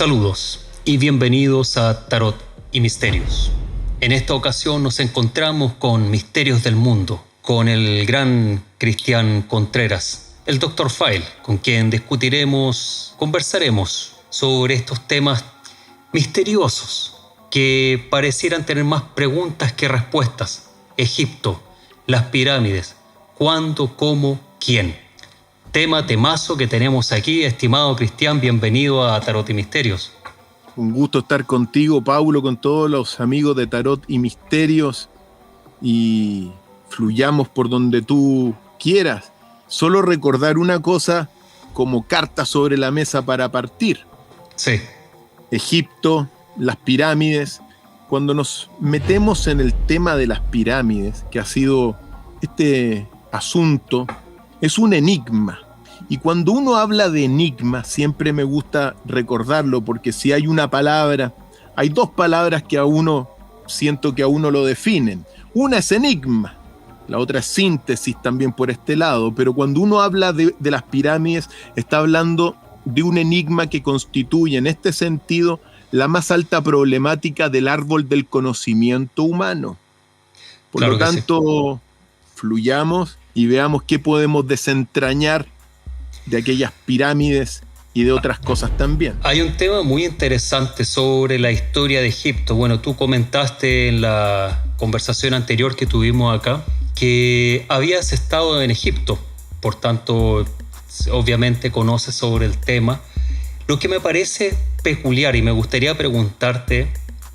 Saludos y bienvenidos a Tarot y Misterios. En esta ocasión nos encontramos con Misterios del Mundo, con el gran Cristian Contreras, el Dr. File, con quien conversaremos sobre estos temas misteriosos que parecieran tener más preguntas que respuestas. Egipto, las pirámides, ¿cuándo, cómo, quién? Temazo que tenemos aquí, estimado Cristian, bienvenido a Tarot y Misterios. Un gusto estar contigo, Paulo, con todos los amigos de Tarot y Misterios, y fluyamos por donde tú quieras. Solo recordar una cosa como carta sobre la mesa para partir. Sí. Egipto, las pirámides. Cuando nos metemos en el tema de las pirámides, que ha sido este asunto, es un enigma. Y cuando uno habla de enigma, siempre me gusta recordarlo, porque si hay una palabra, hay dos palabras que siento que a uno lo definen. Una es enigma, la otra es síntesis también por este lado, pero cuando uno habla de las pirámides, está hablando de un enigma que constituye, en este sentido, la más alta problemática del árbol del conocimiento humano. Por lo tanto, fluyamos y veamos qué podemos desentrañar de aquellas pirámides y de otras cosas también. Hay un tema muy interesante sobre la historia de Egipto. Bueno, tú comentaste en la conversación anterior que tuvimos acá que habías estado en Egipto, por tanto, obviamente conoces sobre el tema. Lo que me parece peculiar y me gustaría preguntarte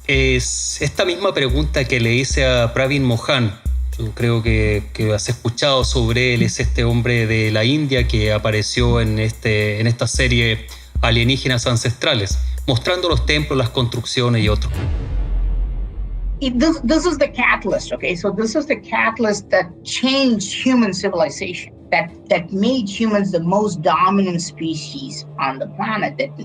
es esta misma pregunta que le hice a Pravin Mohan. Yo creo que has escuchado sobre él. Es este hombre de la India que apareció en esta serie Alienígenas Ancestrales, mostrando los templos, las construcciones y otros. This is the catalyst, okay? So this is the catalyst that changed human civilization, that made humans the most dominant species on the planet. That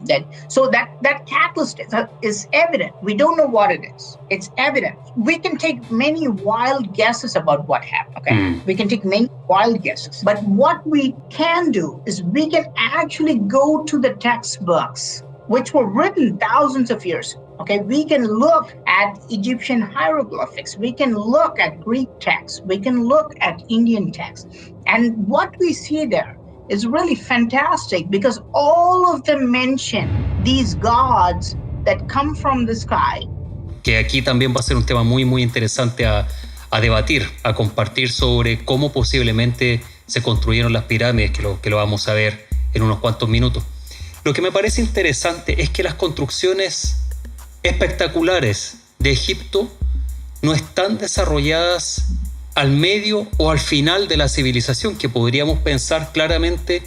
catalyst is evident. We don't know what it is. It's evident. We can take many wild guesses about what happened, okay? We can take many wild guesses. But what we can do is we can actually go to the textbooks, which were written thousands of years ago. Okay, we can look at Egyptian hieroglyphics, we can look at Greek texts, we can look at Indian texts. And what we see there is really fantastic because all of them mention these gods that come from the sky. Que aquí también va a ser un tema muy, muy interesante a debatir, a compartir sobre cómo posiblemente se construyeron las pirámides, que lo vamos a ver en unos cuantos minutos. Lo que me parece interesante es que las construcciones espectaculares de Egipto no están desarrolladas al medio o al final de la civilización, que podríamos pensar claramente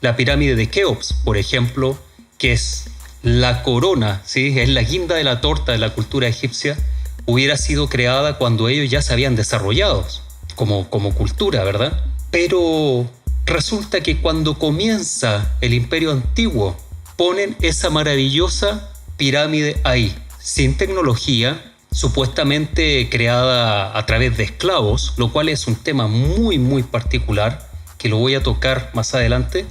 la pirámide de Keops, por ejemplo, que es la corona, ¿sí? Es la guinda de la torta de la cultura egipcia, hubiera sido creada cuando ellos ya se habían desarrollado como cultura, ¿verdad? Pero resulta que cuando comienza el Imperio Antiguo, ponen esa maravillosa pirámide ahí, sin tecnología, supuestamente creada a través de esclavos, lo cual es un tema muy, muy particular, que lo voy a tocar más adelante,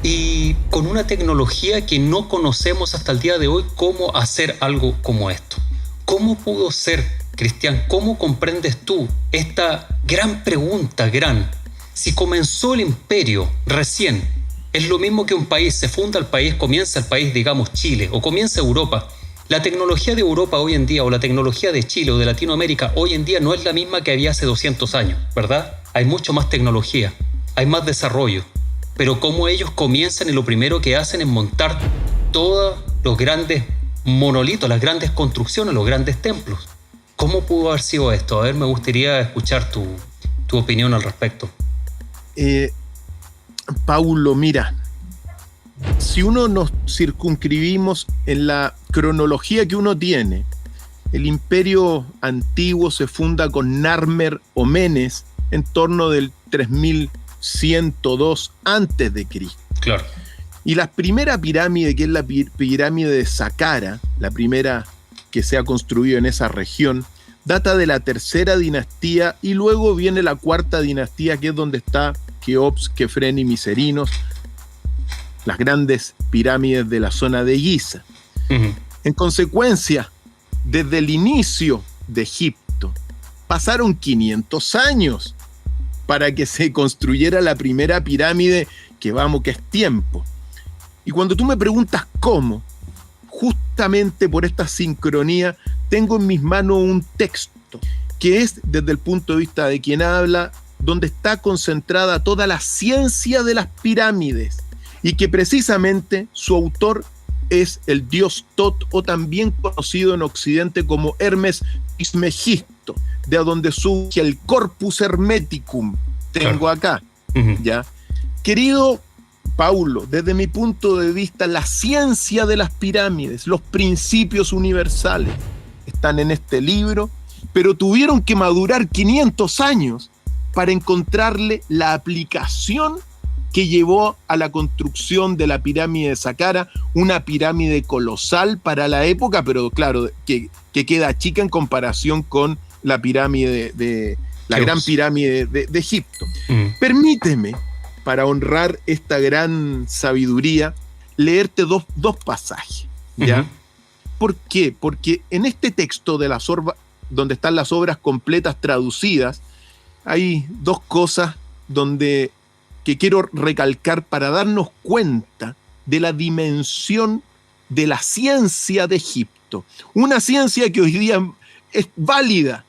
y con una tecnología que no conocemos hasta el día de hoy cómo hacer algo como esto. ¿Cómo pudo ser, Cristian? ¿Cómo comprendes tú esta gran pregunta, Si comenzó el imperio recién, es lo mismo que un país, se funda el país, comienza el país, digamos Chile, o comienza Europa. La tecnología de Europa hoy en día, o la tecnología de Chile o de Latinoamérica hoy en día no es la misma que había hace 200 años, ¿verdad? Hay mucho más tecnología, hay más desarrollo. Pero cómo ellos comienzan y lo primero que hacen es montar todos los grandes monolitos, las grandes construcciones, los grandes templos. ¿Cómo pudo haber sido esto? A ver, me gustaría escuchar tu opinión al respecto. Paulo, mira, si uno nos circunscribimos en la cronología que uno tiene, el imperio antiguo se funda con Narmer o Menes en torno del 3102 antes de Cristo. Claro. Y la primera pirámide, que es la pirámide de Saqqara, la primera que se ha construido en esa región, data de la tercera dinastía, y luego viene la cuarta dinastía, que es donde está Keops, Kefren y Miserinos, las grandes pirámides de la zona de Giza. Ujú. En consecuencia, desde el inicio de Egipto, pasaron 500 años para que se construyera la primera pirámide, que es tiempo. Y cuando tú me preguntas cómo, justamente por esta sincronía, tengo en mis manos un texto que es, desde el punto de vista de quien habla, donde está concentrada toda la ciencia de las pirámides, y que precisamente su autor es el dios Tot, o también conocido en Occidente como Hermes Trismegisto, de donde surge el Corpus Hermeticum. Tengo acá, Ujú. ¿ya? Querido Paulo, desde mi punto de vista, la ciencia de las pirámides, los principios universales, están en este libro, pero tuvieron que madurar 500 años para encontrarle la aplicación que llevó a la construcción de la pirámide de Saqqara, una pirámide colosal para la época, pero claro, que queda chica en comparación con la pirámide de la Keops. gran pirámide de Egipto. Ujú. Permíteme, para honrar esta gran sabiduría, leerte dos pasajes, ¿ya? Ujú. ¿Por qué? Porque en este texto de donde están las obras completas traducidas, hay dos cosas que quiero recalcar para darnos cuenta de la dimensión de la ciencia de Egipto. Una ciencia que hoy día es válida.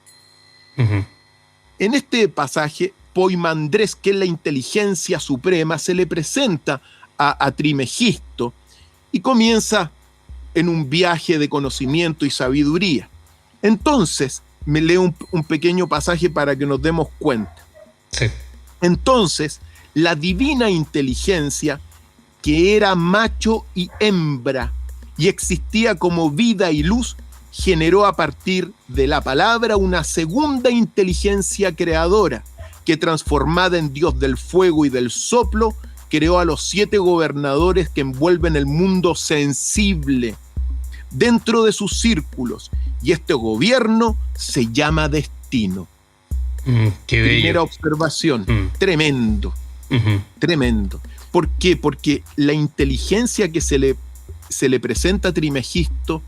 Ujú. En este pasaje, Poimandrés, que es la inteligencia suprema, se le presenta a Trimegisto y comienza en un viaje de conocimiento y sabiduría. Entonces, me leo un pequeño pasaje para que nos demos cuenta. Sí. Entonces, la divina inteligencia, que era macho y hembra y existía como vida y luz, generó a partir de la palabra una segunda inteligencia creadora, que transformada en Dios del fuego y del soplo, creó a los 7 gobernadores que envuelven el mundo sensible dentro de sus círculos, y este gobierno se llama destino. Qué bello. Primera observación, tremendo, tremendo. ¿Por qué? Porque la inteligencia que se le presenta a Trimegisto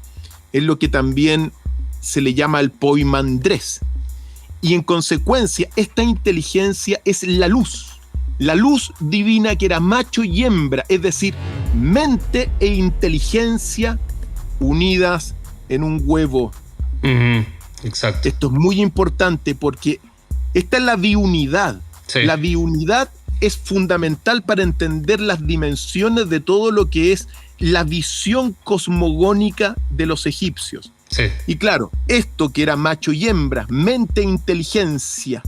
es lo que también se le llama el Poimandrés. Y en consecuencia, esta inteligencia es la luz divina, que era macho y hembra, es decir, mente e inteligencia unidas en un huevo. Exacto. Esto es muy importante porque esta es la biunidad. Sí. La biunidad es fundamental para entender las dimensiones de todo lo que es la visión cosmogónica de los egipcios. Sí. Y claro, esto que era macho y hembra, mente e inteligencia,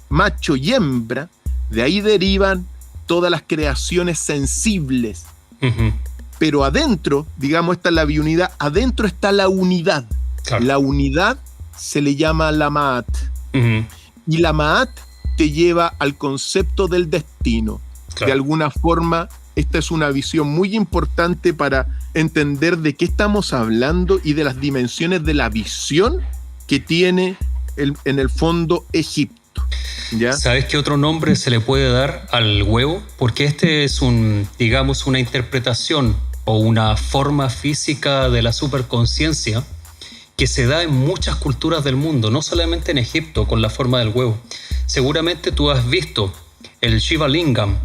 macho y hembra, de ahí derivan todas las creaciones sensibles. Ujú. Pero adentro, digamos, esta es la biunidad, adentro está la unidad. Claro. La unidad se le llama la Ma'at. Ujú. Y la Ma'at te lleva al concepto del destino. Claro. De alguna forma, esta es una visión muy importante para entender de qué estamos hablando y de las dimensiones de la visión que tiene en el fondo Egipto. ¿Ya? ¿Sabes qué otro nombre se le puede dar al huevo? Porque este es digamos, una interpretación o una forma física de la superconciencia que se da en muchas culturas del mundo, no solamente en Egipto, con la forma del huevo. Seguramente tú has visto el Shiva Lingam.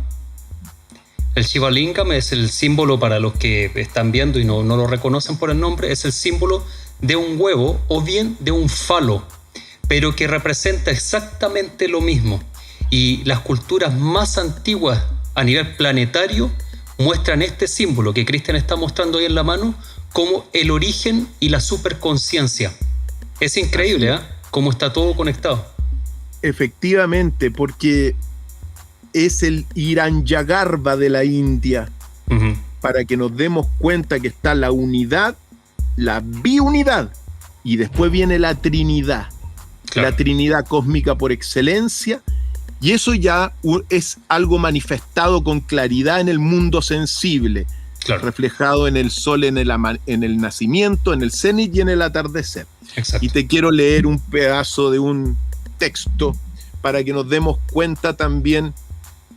El Shiva Lingam es el símbolo, para los que están viendo y no lo reconocen por el nombre, es el símbolo de un huevo o bien de un falo, pero que representa exactamente lo mismo. Y las culturas más antiguas a nivel planetario muestran este símbolo que Cristian está mostrando ahí en la mano como el origen y la superconciencia. Es increíble, ¿eh? Cómo está todo conectado. Efectivamente, porque es el Hiranyagarbha de la India, Uh-huh. para que nos demos cuenta que está la unidad, la biunidad, y después viene la Trinidad. Claro. La Trinidad cósmica por excelencia, y eso ya es algo manifestado con claridad en el mundo sensible, Claro. reflejado en el sol, en el nacimiento, en el cenit y en el atardecer. Exacto. Y te quiero leer un pedazo de un texto para que nos demos cuenta también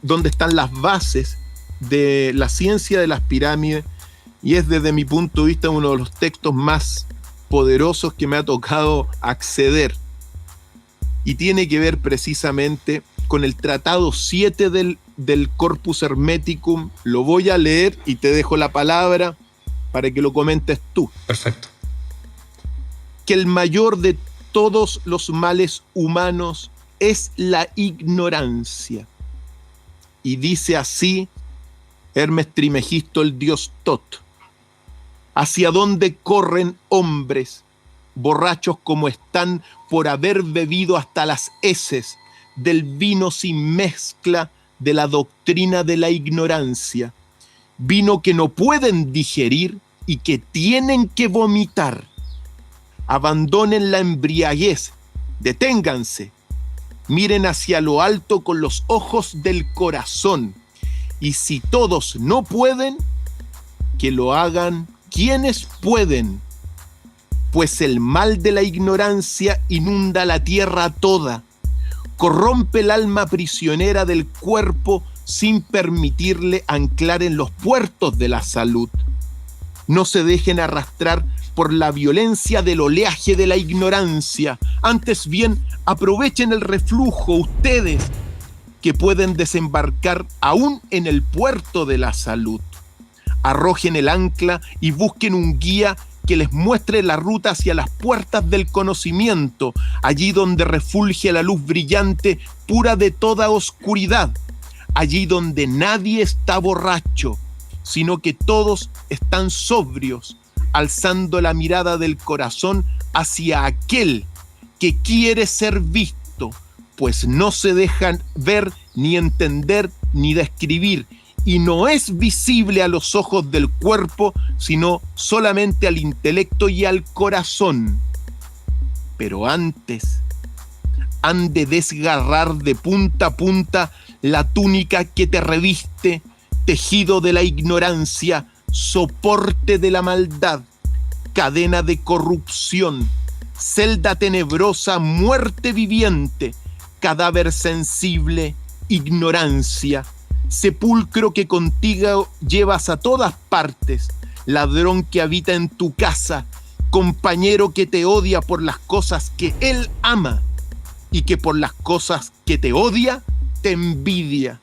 dónde están las bases de la ciencia de las pirámides, y es desde mi punto de vista uno de los textos más poderosos que me ha tocado acceder, y tiene que ver precisamente con el Tratado 7 del Corpus Hermeticum. Lo voy a leer y te dejo la palabra para que lo comentes tú. Perfecto. Que el mayor de todos los males humanos es la ignorancia. Y dice así Hermes Trimegisto, el dios Tot: hacia dónde corren hombres, borrachos como están por haber bebido hasta las heces del vino sin mezcla de la doctrina de la ignorancia, vino que no pueden digerir y que tienen que vomitar. Abandonen la embriaguez, deténganse, miren hacia lo alto con los ojos del corazón, y si todos no pueden, que lo hagan quienes pueden, pues el mal de la ignorancia inunda la tierra toda, corrompe el alma prisionera del cuerpo sin permitirle anclar en los puertos de la salud. No se dejen arrastrar por la violencia del oleaje de la ignorancia, antes bien aprovechen el reflujo ustedes, que pueden desembarcar aún en el puerto de la salud. Arrojen el ancla y busquen un guía que les muestre la ruta hacia las puertas del conocimiento, allí donde refulge la luz brillante, pura de toda oscuridad, allí donde nadie está borracho, sino que todos están sobrios, alzando la mirada del corazón hacia aquel que quiere ser visto, pues no se dejan ver, ni entender, ni describir, y no es visible a los ojos del cuerpo, sino solamente al intelecto y al corazón. Pero antes han de desgarrar de punta a punta la túnica que te reviste, tejido de la ignorancia, soporte de la maldad, cadena de corrupción, celda tenebrosa, muerte viviente, cadáver sensible, ignorancia, sepulcro que contigo llevas a todas partes, ladrón que habita en tu casa, compañero que te odia por las cosas que él ama y que por las cosas que te odia te envidia.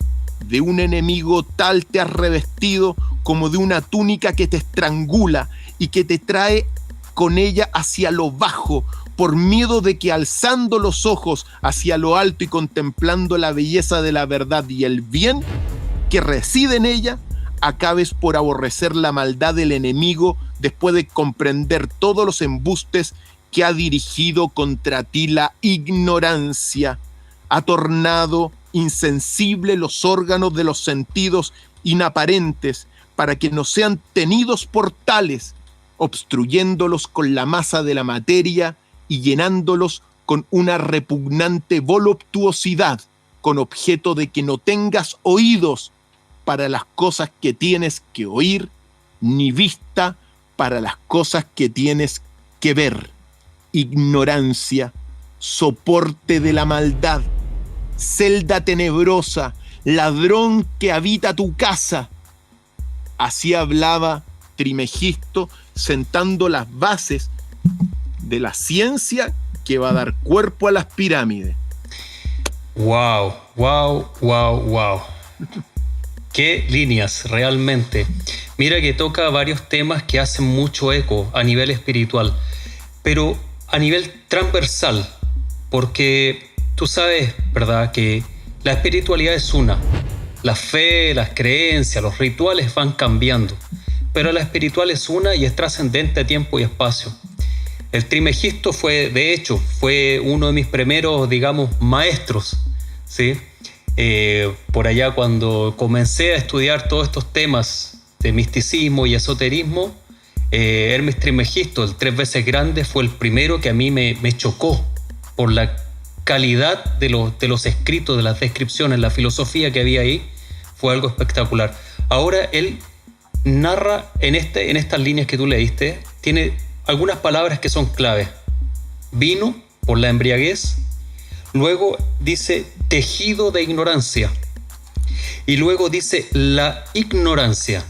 De un enemigo tal te has revestido como de una túnica que te estrangula y que te trae con ella hacia lo bajo, por miedo de que alzando los ojos hacia lo alto y contemplando la belleza de la verdad y el bien que reside en ella, acabes por aborrecer la maldad del enemigo después de comprender todos los embustes que ha dirigido contra ti la ignorancia. Ha tornado insensible los órganos de los sentidos inaparentes para que no sean tenidos por tales, obstruyéndolos con la masa de la materia y llenándolos con una repugnante voluptuosidad, con objeto de que no tengas oídos para las cosas que tienes que oír, ni vista para las cosas que tienes que ver. Ignorancia, soporte de la maldad, celda tenebrosa, ladrón que habita tu casa. Así hablaba Trimegisto, sentando las bases de la ciencia que va a dar cuerpo a las pirámides. Wow, wow, wow, wow. Qué líneas, realmente. Mira que toca varios temas que hacen mucho eco a nivel espiritual, pero a nivel transversal, porque tú sabes, ¿verdad?, que la espiritualidad es una. La fe, las creencias, los rituales van cambiando, pero la espiritual es una y es trascendente a tiempo y espacio. El Trimegisto fue uno de mis primeros, digamos, maestros, ¿sí? Por allá cuando comencé a estudiar todos estos temas de misticismo y esoterismo, Hermes Trimegisto, el 3 veces grande, fue el primero que a mí me chocó por la calidad de los escritos, de las descripciones, la filosofía que había ahí. Fue algo espectacular. Ahora él narra en estas líneas que tú leíste, tiene algunas palabras que son claves. Vino por la embriaguez, luego dice tejido de ignorancia, y luego dice la ignorancia,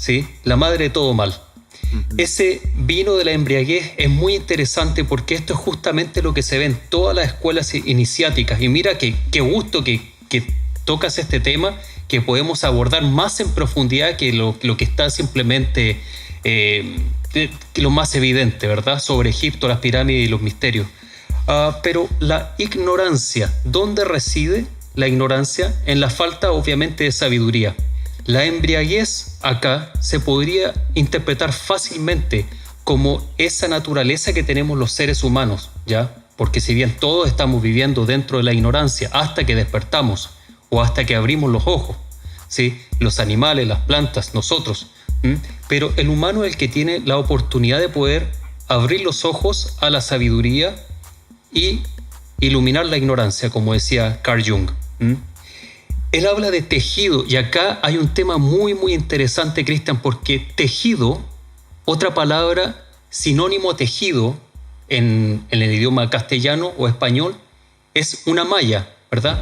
¿sí? La madre de todo mal. Ese vino de la embriaguez es muy interesante porque esto es justamente lo que se ve en todas las escuelas iniciáticas. Y mira qué gusto que tocas este tema, que podemos abordar más en profundidad que lo que está simplemente lo más evidente, ¿verdad? Sobre Egipto, las pirámides y los misterios. Pero la ignorancia, ¿dónde reside la ignorancia? En la falta, obviamente, de sabiduría. La embriaguez acá se podría interpretar fácilmente como esa naturaleza que tenemos los seres humanos, ¿ya? Porque si bien todos estamos viviendo dentro de la ignorancia hasta que despertamos o hasta que abrimos los ojos, ¿sí? Los animales, las plantas, nosotros, pero el humano es el que tiene la oportunidad de poder abrir los ojos a la sabiduría y iluminar la ignorancia, como decía Carl Jung. Él habla de tejido, y acá hay un tema muy, muy interesante, Cristian, porque tejido, otra palabra sinónimo a tejido en el idioma castellano o español, es una maya, ¿verdad?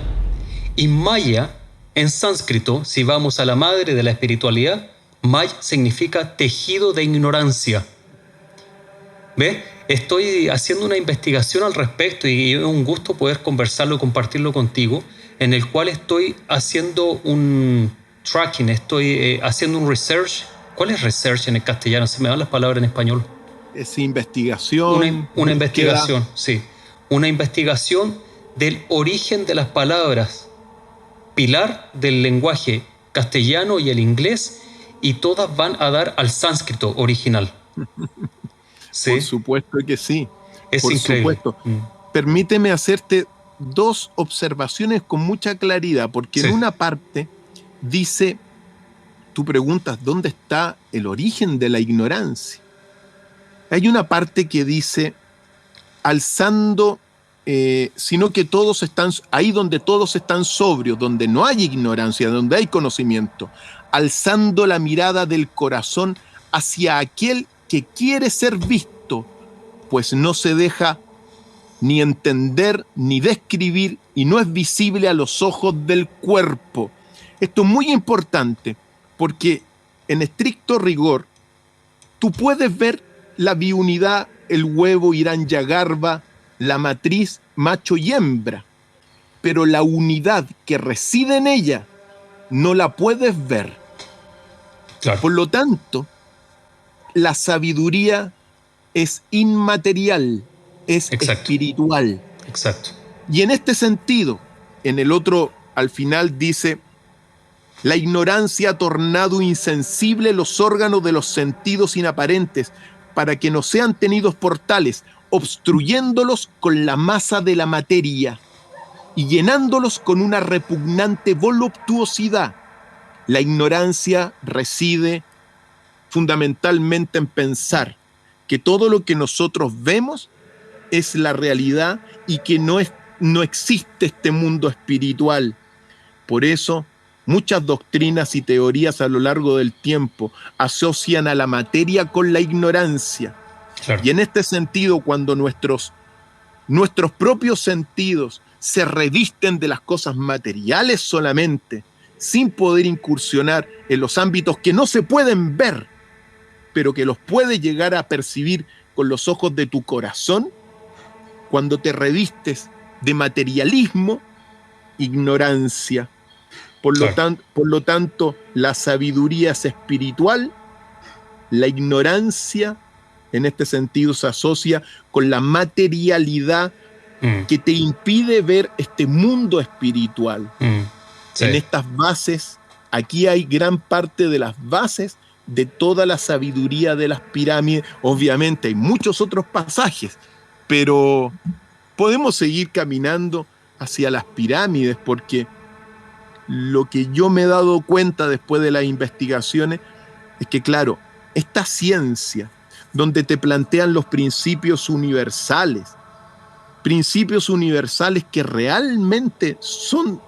Y maya, en sánscrito, si vamos a la madre de la espiritualidad, maya significa tejido de ignorancia. ¿Ves? Estoy haciendo una investigación al respecto y es un gusto poder conversarlo y compartirlo contigo, en el cual estoy haciendo un tracking, estoy haciendo un research. ¿Cuál es research en el castellano? Se me dan las palabras en español. Es investigación. Una investigación, sí. Una investigación del origen de las palabras pilar del lenguaje castellano y el inglés, y todas van a dar al sánscrito original. ¿Sí? Por supuesto que sí. Es por increíble. Supuesto. Permíteme hacerte dos observaciones con mucha claridad, porque en una parte dice, tú preguntas, ¿dónde está el origen de la ignorancia? Hay una parte que dice, alzando, sino que todos están, ahí donde todos están sobrios, donde no hay ignorancia, donde hay conocimiento, alzando la mirada del corazón hacia aquel que quiere ser visto, pues no se deja ni entender ni describir y no es visible a los ojos del cuerpo. Esto es muy importante porque en estricto rigor tú puedes ver la biunidad, el huevo, Hiranya-Garbha, la matriz, macho y hembra, pero la unidad que reside en ella no la puedes ver. Claro. Por lo tanto, la sabiduría es inmaterial, es espiritual. Exacto. Y en este sentido, en el otro, al final dice, la ignorancia ha tornado insensible los órganos de los sentidos inaparentes para que no sean tenidos por tales, obstruyéndolos con la masa de la materia y llenándolos con una repugnante voluptuosidad. La ignorancia reside fundamentalmente en pensar que todo lo que nosotros vemos es la realidad y que no existe este mundo espiritual. Por eso, muchas doctrinas y teorías a lo largo del tiempo asocian a la materia con la ignorancia. Claro. Y en este sentido, cuando nuestros propios sentidos se revisten de las cosas materiales solamente, sin poder incursionar en los ámbitos que no se pueden ver, pero que los puedes llegar a percibir con los ojos de tu corazón, cuando te revistes de materialismo, ignorancia. Por lo tanto, la sabiduría es espiritual, la ignorancia, en este sentido, se asocia con la materialidad que te impide ver este mundo espiritual. Sí. En estas bases, aquí hay gran parte de las bases de toda la sabiduría de las pirámides. Obviamente hay muchos otros pasajes, pero podemos seguir caminando hacia las pirámides, porque lo que yo me he dado cuenta después de las investigaciones es que, claro, esta ciencia donde te plantean los principios universales que realmente son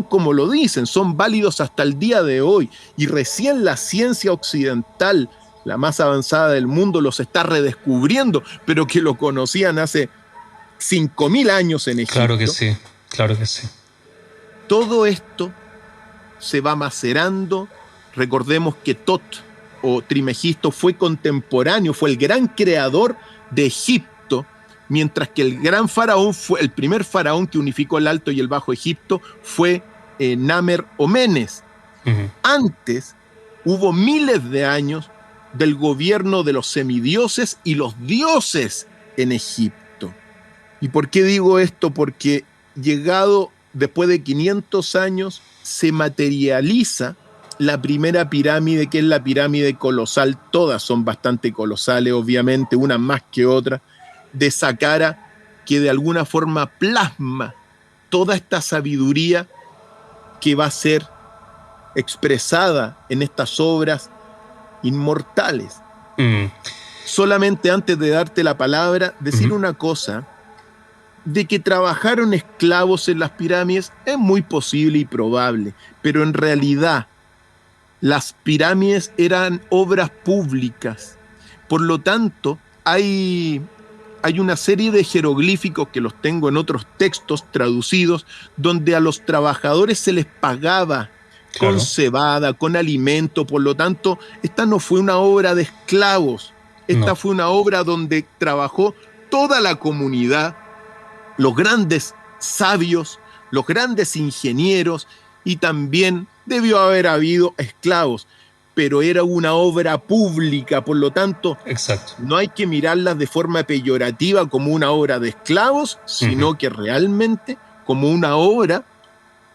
como lo dicen, son válidos hasta el día de hoy, y recién la ciencia occidental, la más avanzada del mundo, los está redescubriendo, pero que lo conocían hace 5.000 años en Egipto. Claro que sí, claro que sí. Todo esto se va macerando. Recordemos que Tot o Trimegisto fue contemporáneo, fue el gran creador de Egipto, mientras que el gran faraón fue el primer faraón que unificó el Alto y el Bajo Egipto fue Namer o Menes. Ujú. Antes hubo miles de años del gobierno de los semidioses y los dioses en Egipto. ¿Y por qué digo esto? Porque llegado después de 500 años se materializa la primera pirámide, que es la pirámide colosal. Todas son bastante colosales, obviamente, una más que otra, de Saqqara, que de alguna forma plasma toda esta sabiduría que va a ser expresada en estas obras inmortales. Solamente antes de darte la palabra, decir una cosa, de que trabajaron esclavos en las pirámides es muy posible y probable, pero en realidad las pirámides eran obras públicas. Por lo tanto, hay una serie de jeroglíficos que los tengo en otros textos traducidos, donde a los trabajadores se les pagaba con cebada, con alimento. Por lo tanto, esta no fue una obra de esclavos, esta fue una obra donde trabajó toda la comunidad, los grandes sabios, los grandes ingenieros, y también debió haber habido esclavos, pero era una obra pública. Por lo tanto, exacto, no hay que mirarlas de forma peyorativa como una obra de esclavos, sino que realmente como una obra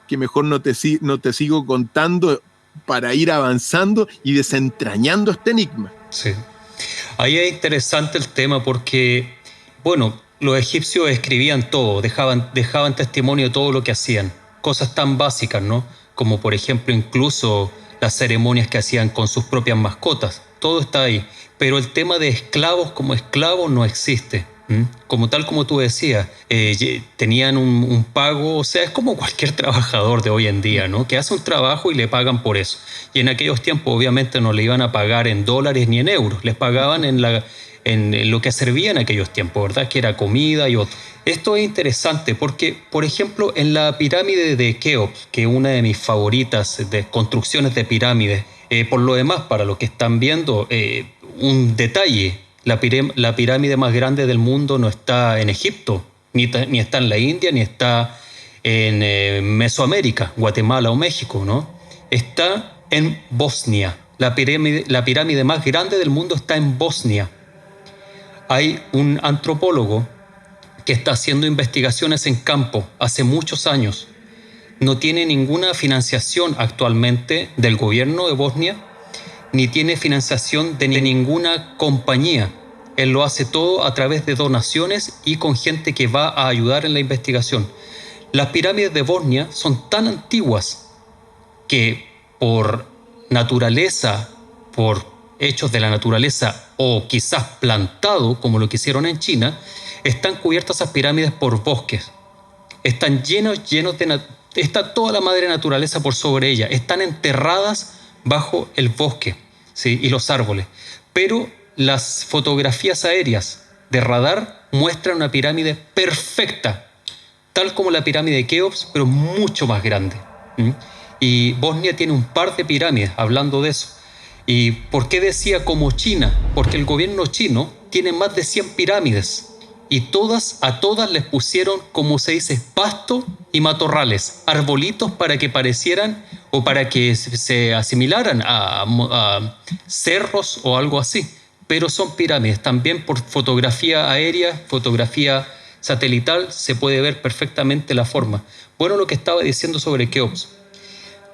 que mejor no te sigo contando para ir avanzando y desentrañando este enigma. Sí. Ahí es interesante el tema porque, bueno, los egipcios escribían todo, dejaban testimonio de todo lo que hacían. Cosas tan básicas, ¿no? Como por ejemplo incluso las ceremonias que hacían con sus propias mascotas. Todo está ahí. Pero el tema de esclavos como esclavos no existe. Como tú decías, tenían un pago, o sea, es como cualquier trabajador de hoy en día, ¿no? Que hace un trabajo y le pagan por eso. Y en aquellos tiempos obviamente no le iban a pagar en dólares ni en euros, les pagaban en lo que servía en aquellos tiempos, ¿verdad? Que era comida y otro. Esto es interesante porque, por ejemplo, en la pirámide de Keops, que es una de mis favoritas de construcciones de pirámides, por lo demás, para los que están viendo, un detalle: la pirámide más grande del mundo no está en Egipto, ni está en la India, ni está en Mesoamérica, Guatemala o México, ¿no? Está en Bosnia. La pirámide más grande del mundo está en Bosnia. Hay un antropólogo que está haciendo investigaciones en campo hace muchos años. No tiene ninguna financiación actualmente del gobierno de Bosnia, ni tiene financiación de ninguna compañía. Él lo hace todo a través de donaciones y con gente que va a ayudar en la investigación. Las pirámides de Bosnia son tan antiguas que por naturaleza, por hechos de la naturaleza o quizás plantado, como lo que hicieron en China, están cubiertas esas pirámides por bosques. Están llenos está toda la madre naturaleza por sobre ellas. Están enterradas bajo el bosque, ¿sí? Y los árboles. Pero las fotografías aéreas de radar muestran una pirámide perfecta, tal como la pirámide de Keops, pero mucho más grande. Y Bosnia tiene un par de pirámides, hablando de eso. ¿Y por qué decía como China? Porque el gobierno chino tiene más de 100 pirámides y a todas les pusieron, como se dice, pasto y matorrales, arbolitos para que parecieran o para que se asimilaran a cerros o algo así. Pero son pirámides. También por fotografía aérea, fotografía satelital, se puede ver perfectamente la forma. Bueno, lo que estaba diciendo sobre Keops.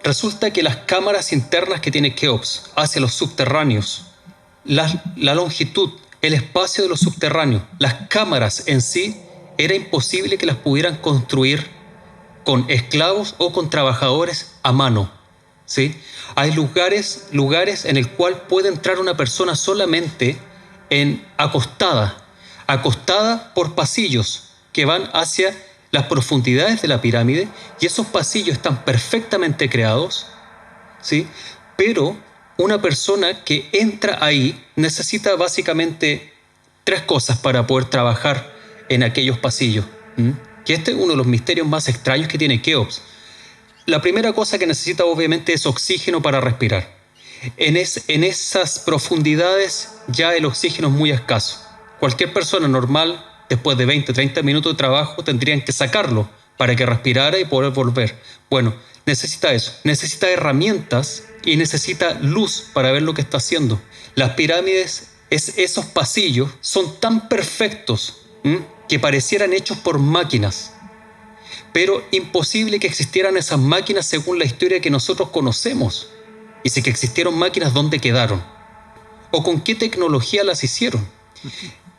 Resulta que las cámaras internas que tiene Keops hacia los subterráneos, la longitud, el espacio de los subterráneos, las cámaras en sí, era imposible que las pudieran construir con esclavos o con trabajadores a mano, ¿sí? Hay lugares en el cual puede entrar una persona solamente acostada por pasillos que van hacia las profundidades de la pirámide, y esos pasillos están perfectamente creados, ¿sí? Pero una persona que entra ahí necesita básicamente 3 cosas para poder trabajar en aquellos pasillos. Que este es uno de los misterios más extraños que tiene Keops. La primera cosa que necesita obviamente es oxígeno para respirar. En esas profundidades ya el oxígeno es muy escaso. Cualquier persona normal, después de 20, 30 minutos de trabajo, tendrían que sacarlo para que respirara y poder volver. Bueno, necesita eso, necesita herramientas y necesita luz para ver lo que está haciendo. Las pirámides, esos pasillos, son tan perfectos que parecieran hechos por máquinas. Pero imposible que existieran esas máquinas según la historia que nosotros conocemos. Y si que existieron máquinas, ¿dónde quedaron? ¿O con qué tecnología las hicieron?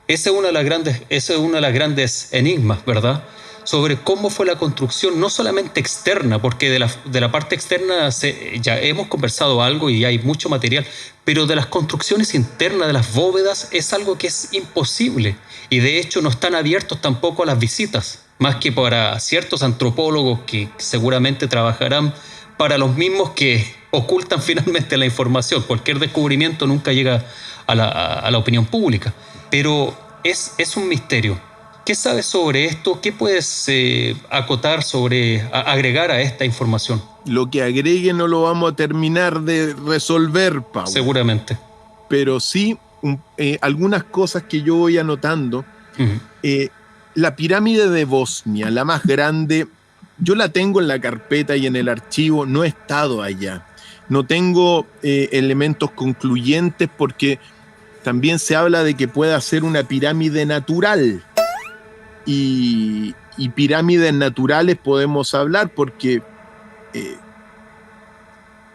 Esa es una de las grandes enigmas, ¿verdad? Sobre cómo fue la construcción, no solamente externa, porque de la parte externa ya hemos conversado algo y hay mucho material, pero de las construcciones internas, de las bóvedas, es algo que es imposible. Y de hecho no están abiertos tampoco a las visitas, más que para ciertos antropólogos que seguramente trabajarán para los mismos que ocultan finalmente la información. Cualquier descubrimiento nunca llega a la opinión pública, pero es un misterio. ¿Qué sabes sobre esto? ¿Qué puedes acotar agregar a esta información? Lo que agregue no lo vamos a terminar de resolver, Pau. Seguramente. Pero sí, algunas cosas que yo voy anotando. Uh-huh. La pirámide de Bosnia, la más grande, yo la tengo en la carpeta y en el archivo, no he estado allá. No tengo elementos concluyentes porque también se habla de que pueda ser una pirámide natural. Y pirámides naturales podemos hablar porque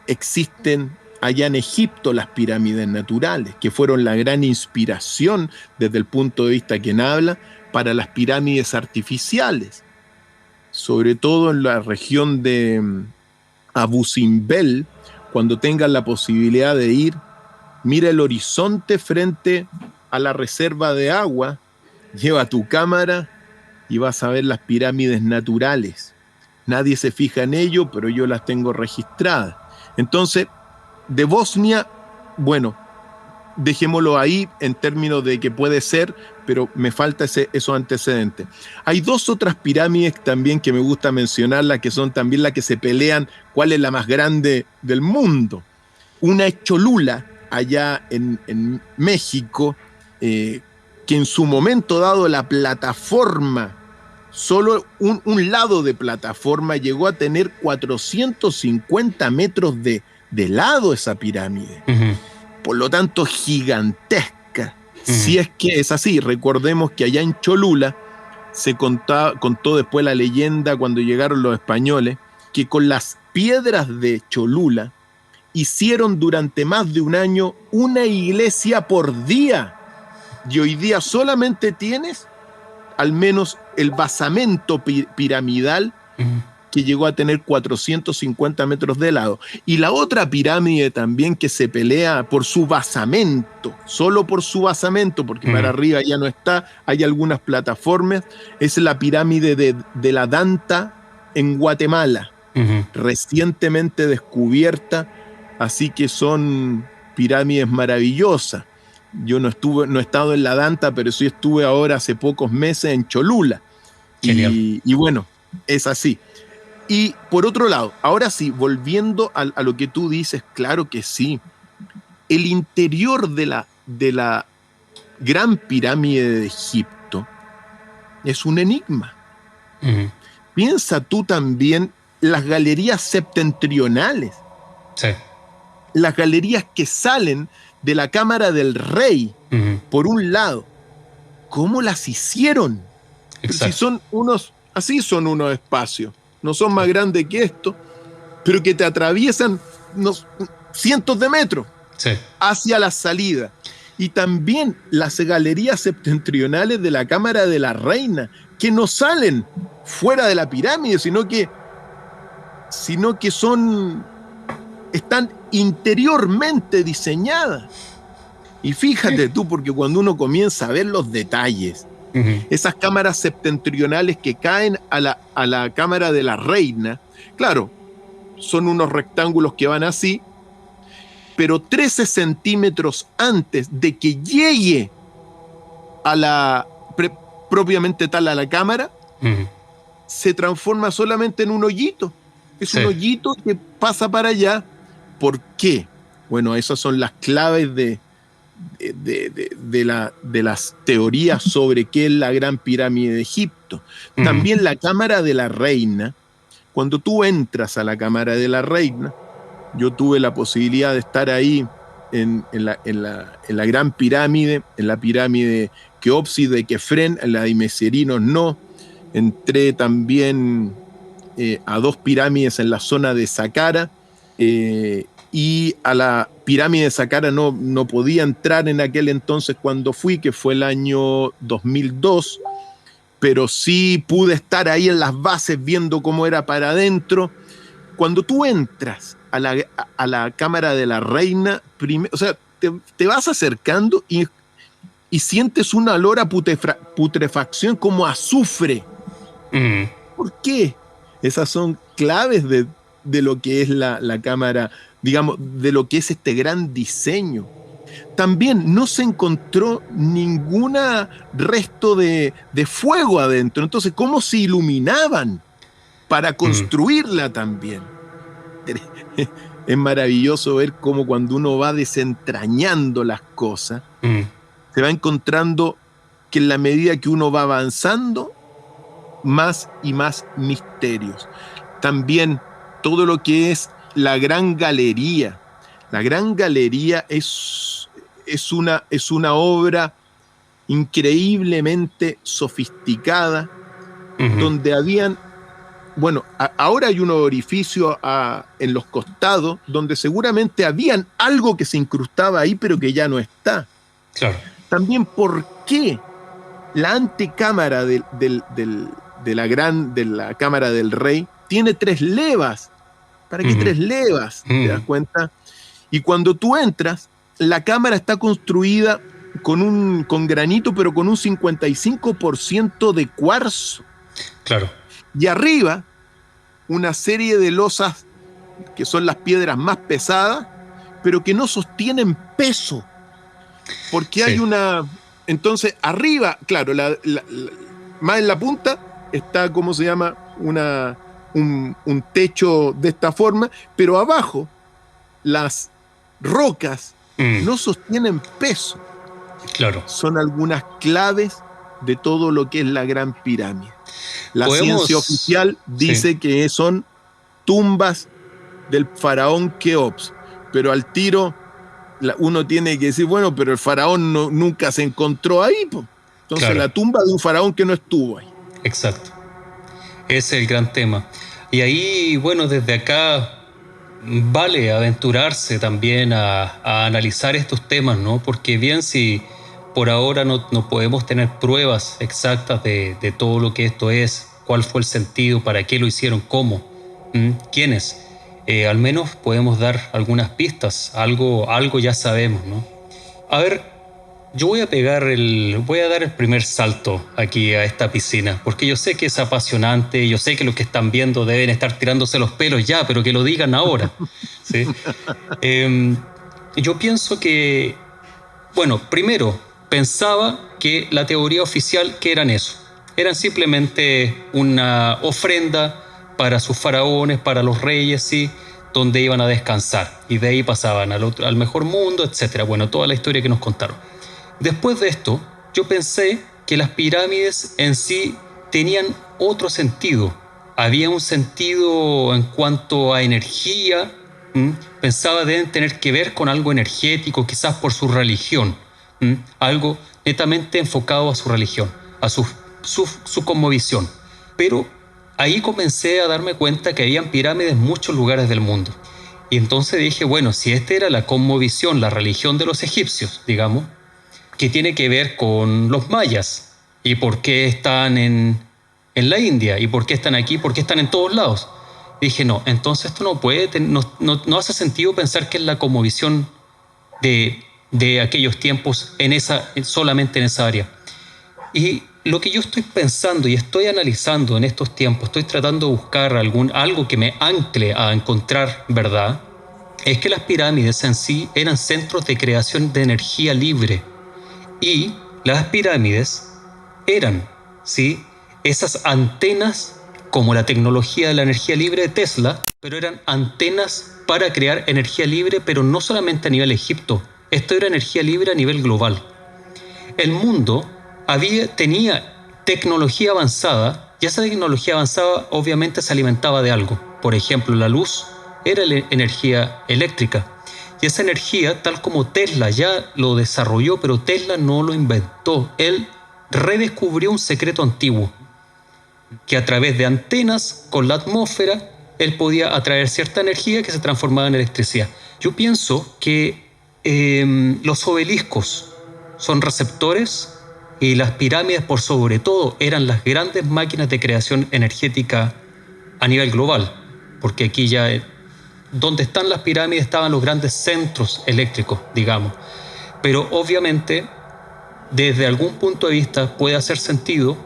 existen allá en Egipto las pirámides naturales, que fueron la gran inspiración desde el punto de vista de quien habla para las pirámides artificiales, sobre todo en la región de Abu Simbel. Cuando tengan la posibilidad de ir, mira el horizonte frente a la reserva de agua, lleva tu cámara y vas a ver las pirámides naturales. Nadie se fija en ello, pero yo las tengo registradas. Entonces, de Bosnia, bueno, dejémoslo ahí en términos de que puede ser, pero me falta esos antecedentes. Hay dos otras pirámides también que me gusta mencionarlas, que son también las que se pelean cuál es la más grande del mundo. Una es Cholula, allá en México, que en su momento dado la plataforma, solo un lado de plataforma, llegó a tener 450 metros de lado esa pirámide. Uh-huh. Por lo tanto, gigantesca. Uh-huh. Si es que es así, recordemos que allá en Cholula se contó después la leyenda cuando llegaron los españoles, que con las piedras de Cholula hicieron durante más de un año una iglesia por día. Y hoy día solamente tienes al menos el basamento piramidal, uh-huh, que llegó a tener 450 metros de lado. Y la otra pirámide también que se pelea por su basamento, solo por su basamento, porque uh-huh, para arriba ya no está, hay algunas plataformas, es la pirámide de la Danta en Guatemala, uh-huh, recientemente descubierta, así que son pirámides maravillosas. Yo no he estado en la Danta, pero sí estuve ahora hace pocos meses en Cholula. Y bueno, es así. Y por otro lado, ahora sí, volviendo a lo que tú dices, claro que sí. El interior de la gran pirámide de Egipto es un enigma. Uh-huh. Piensa tú también las galerías septentrionales. Sí. Las galerías que salen de la cámara del rey, uh-huh, por un lado. ¿Cómo las hicieron? Si son así son unos espacios. No son más grandes que esto, pero que te atraviesan cientos de metros, sí, hacia la salida. Y también las galerías septentrionales de la cámara de la reina, que no salen fuera de la pirámide, sino que están interiormente diseñadas. Y fíjate tú, porque cuando uno comienza a ver los detalles, uh-huh, esas cámaras septentrionales que caen a la cámara de la reina, claro, son unos rectángulos que van así, pero 13 centímetros antes de que llegue a propiamente tal a la cámara, uh-huh, se transforma solamente en un hoyito. Es, sí, un hoyito que pasa para allá. ¿Por qué? Bueno, esas son las claves de las teorías sobre qué es la Gran Pirámide de Egipto. También la Cámara de la Reina. Cuando tú entras a la Cámara de la Reina, yo tuve la posibilidad de estar ahí en la Gran Pirámide, en la pirámide Keopsis de Kefren, en la de Meserinos no. Entré también a 2 pirámides en la zona de Saqqara, y a la pirámide de Saqqara no podía entrar en aquel entonces cuando fui, que fue el año 2002, pero sí pude estar ahí en las bases viendo cómo era para adentro. Cuando tú entras a la Cámara de la Reina, o sea, te vas acercando y sientes una olor a putrefacción como azufre. ¿Por qué? Esas son claves de lo que es la cámara, digamos, de lo que es este gran diseño. También no se encontró ningún resto de fuego adentro. Entonces, ¿cómo se iluminaban para construirla también? Es maravilloso ver cómo cuando uno va desentrañando las cosas, se va encontrando que en la medida que uno va avanzando, más y más misterios. También todo lo que es la Gran Galería. La Gran Galería es una obra increíblemente sofisticada, donde habían, bueno, ahora hay un orificio en los costados, donde seguramente habían algo que se incrustaba ahí, pero que ya no está. Claro. También, ¿por qué la antecámara de la Cámara del Rey tiene 3 levas? ¿Para qué 3 levas? ¿Te das cuenta? Y cuando tú entras, la cámara está construida con granito, pero con un 55% de cuarzo. Claro. Y arriba, una serie de losas que son las piedras más pesadas, pero que no sostienen peso. Porque hay una... Entonces, arriba, claro, más en la punta está, ¿cómo se llama? Un techo de esta forma, pero abajo las rocas no sostienen peso. Claro. Son algunas claves de todo lo que es la Gran Pirámide. La ciencia oficial dice que son tumbas del faraón Keops, pero al tiro uno tiene que decir, bueno, pero el faraón nunca se encontró ahí, po. Entonces, claro, la tumba de un faraón que no estuvo ahí. Exacto. Ese es el gran tema. Y ahí, bueno, desde acá vale aventurarse también a analizar estos temas, ¿no? Porque bien si por ahora no podemos tener pruebas exactas de todo lo que esto es, cuál fue el sentido, para qué lo hicieron, cómo, quiénes, al menos podemos dar algunas pistas, algo ya sabemos, ¿no? A ver, yo voy a dar el primer salto aquí a esta piscina, porque yo sé que es apasionante, yo sé que los que están viendo deben estar tirándose los pelos ya, pero que lo digan ahora, ¿sí? Yo pienso que, bueno, primero, pensaba que la teoría oficial, ¿qué eran eso? Eran simplemente una ofrenda para sus faraones, para los reyes, ¿sí? Donde iban a descansar, y de ahí pasaban al mejor mundo, etc. Bueno, toda la historia que nos contaron. Después de esto, yo pensé que las pirámides en sí tenían otro sentido. Había un sentido en cuanto a energía. Pensaba deben tener que ver con algo energético, quizás por su religión. Algo netamente enfocado a su religión, a su cosmovisión. Pero ahí comencé a darme cuenta que habían pirámides en muchos lugares del mundo. Y entonces dije, bueno, si esta era la cosmovisión, la religión de los egipcios, digamos, que tiene que ver con los mayas y por qué están en la India y por qué están aquí, por qué están en todos lados. Dije, no, entonces esto no hace sentido pensar que es la cosmovisión de aquellos tiempos solamente en esa área. Y lo que yo estoy pensando y estoy analizando en estos tiempos, estoy tratando de buscar algo que me ancle a encontrar verdad, es que las pirámides en sí eran centros de creación de energía libre. Y las pirámides eran, ¿sí?, esas antenas como la tecnología de la energía libre de Tesla, pero eran antenas para crear energía libre, pero no solamente a nivel Egipto. Esto era energía libre a nivel global. El mundo tenía tecnología avanzada, y esa tecnología avanzada obviamente se alimentaba de algo. Por ejemplo, la luz era energía eléctrica. Y esa energía, tal como Tesla ya lo desarrolló, pero Tesla no lo inventó. Él redescubrió un secreto antiguo, que a través de antenas con la atmósfera, él podía atraer cierta energía que se transformaba en electricidad. Yo pienso que los obeliscos son receptores y las pirámides, por sobre todo, eran las grandes máquinas de creación energética a nivel global, porque aquí ya, donde están las pirámides, estaban los grandes centros eléctricos, digamos. Pero obviamente, desde algún punto de vista puede hacer sentido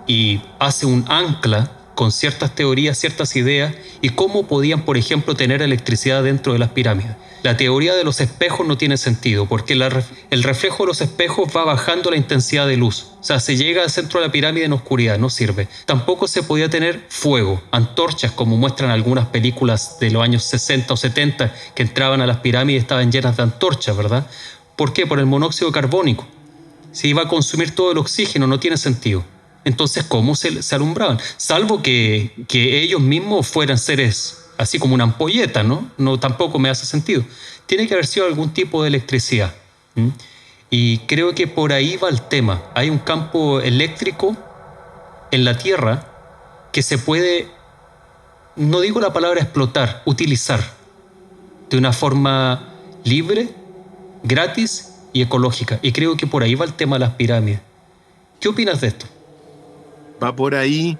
y hace un ancla con ciertas teorías, ciertas ideas, y cómo podían, por ejemplo, tener electricidad dentro de las pirámides. La teoría de los espejos no tiene sentido, porque el reflejo de los espejos va bajando la intensidad de luz. O sea, se llega al centro de la pirámide en oscuridad, no sirve. Tampoco se podía tener fuego, antorchas, como muestran algunas películas de los años 60 o 70, que entraban a las pirámides y estaban llenas de antorchas, ¿verdad? ¿Por qué? Por el monóxido carbónico. Se iba a consumir todo el oxígeno, no tiene sentido. Entonces, ¿cómo se alumbraban? Salvo que ellos mismos fueran seres así como una ampolleta, ¿no? No, tampoco me hace sentido. Tiene que haber sido algún tipo de electricidad. Y creo que por ahí va el tema. Hay un campo eléctrico en la Tierra que se puede, no digo la palabra explotar, utilizar de una forma libre, gratis y ecológica. Y creo que por ahí va el tema de las pirámides. ¿Qué opinas de esto? Va por ahí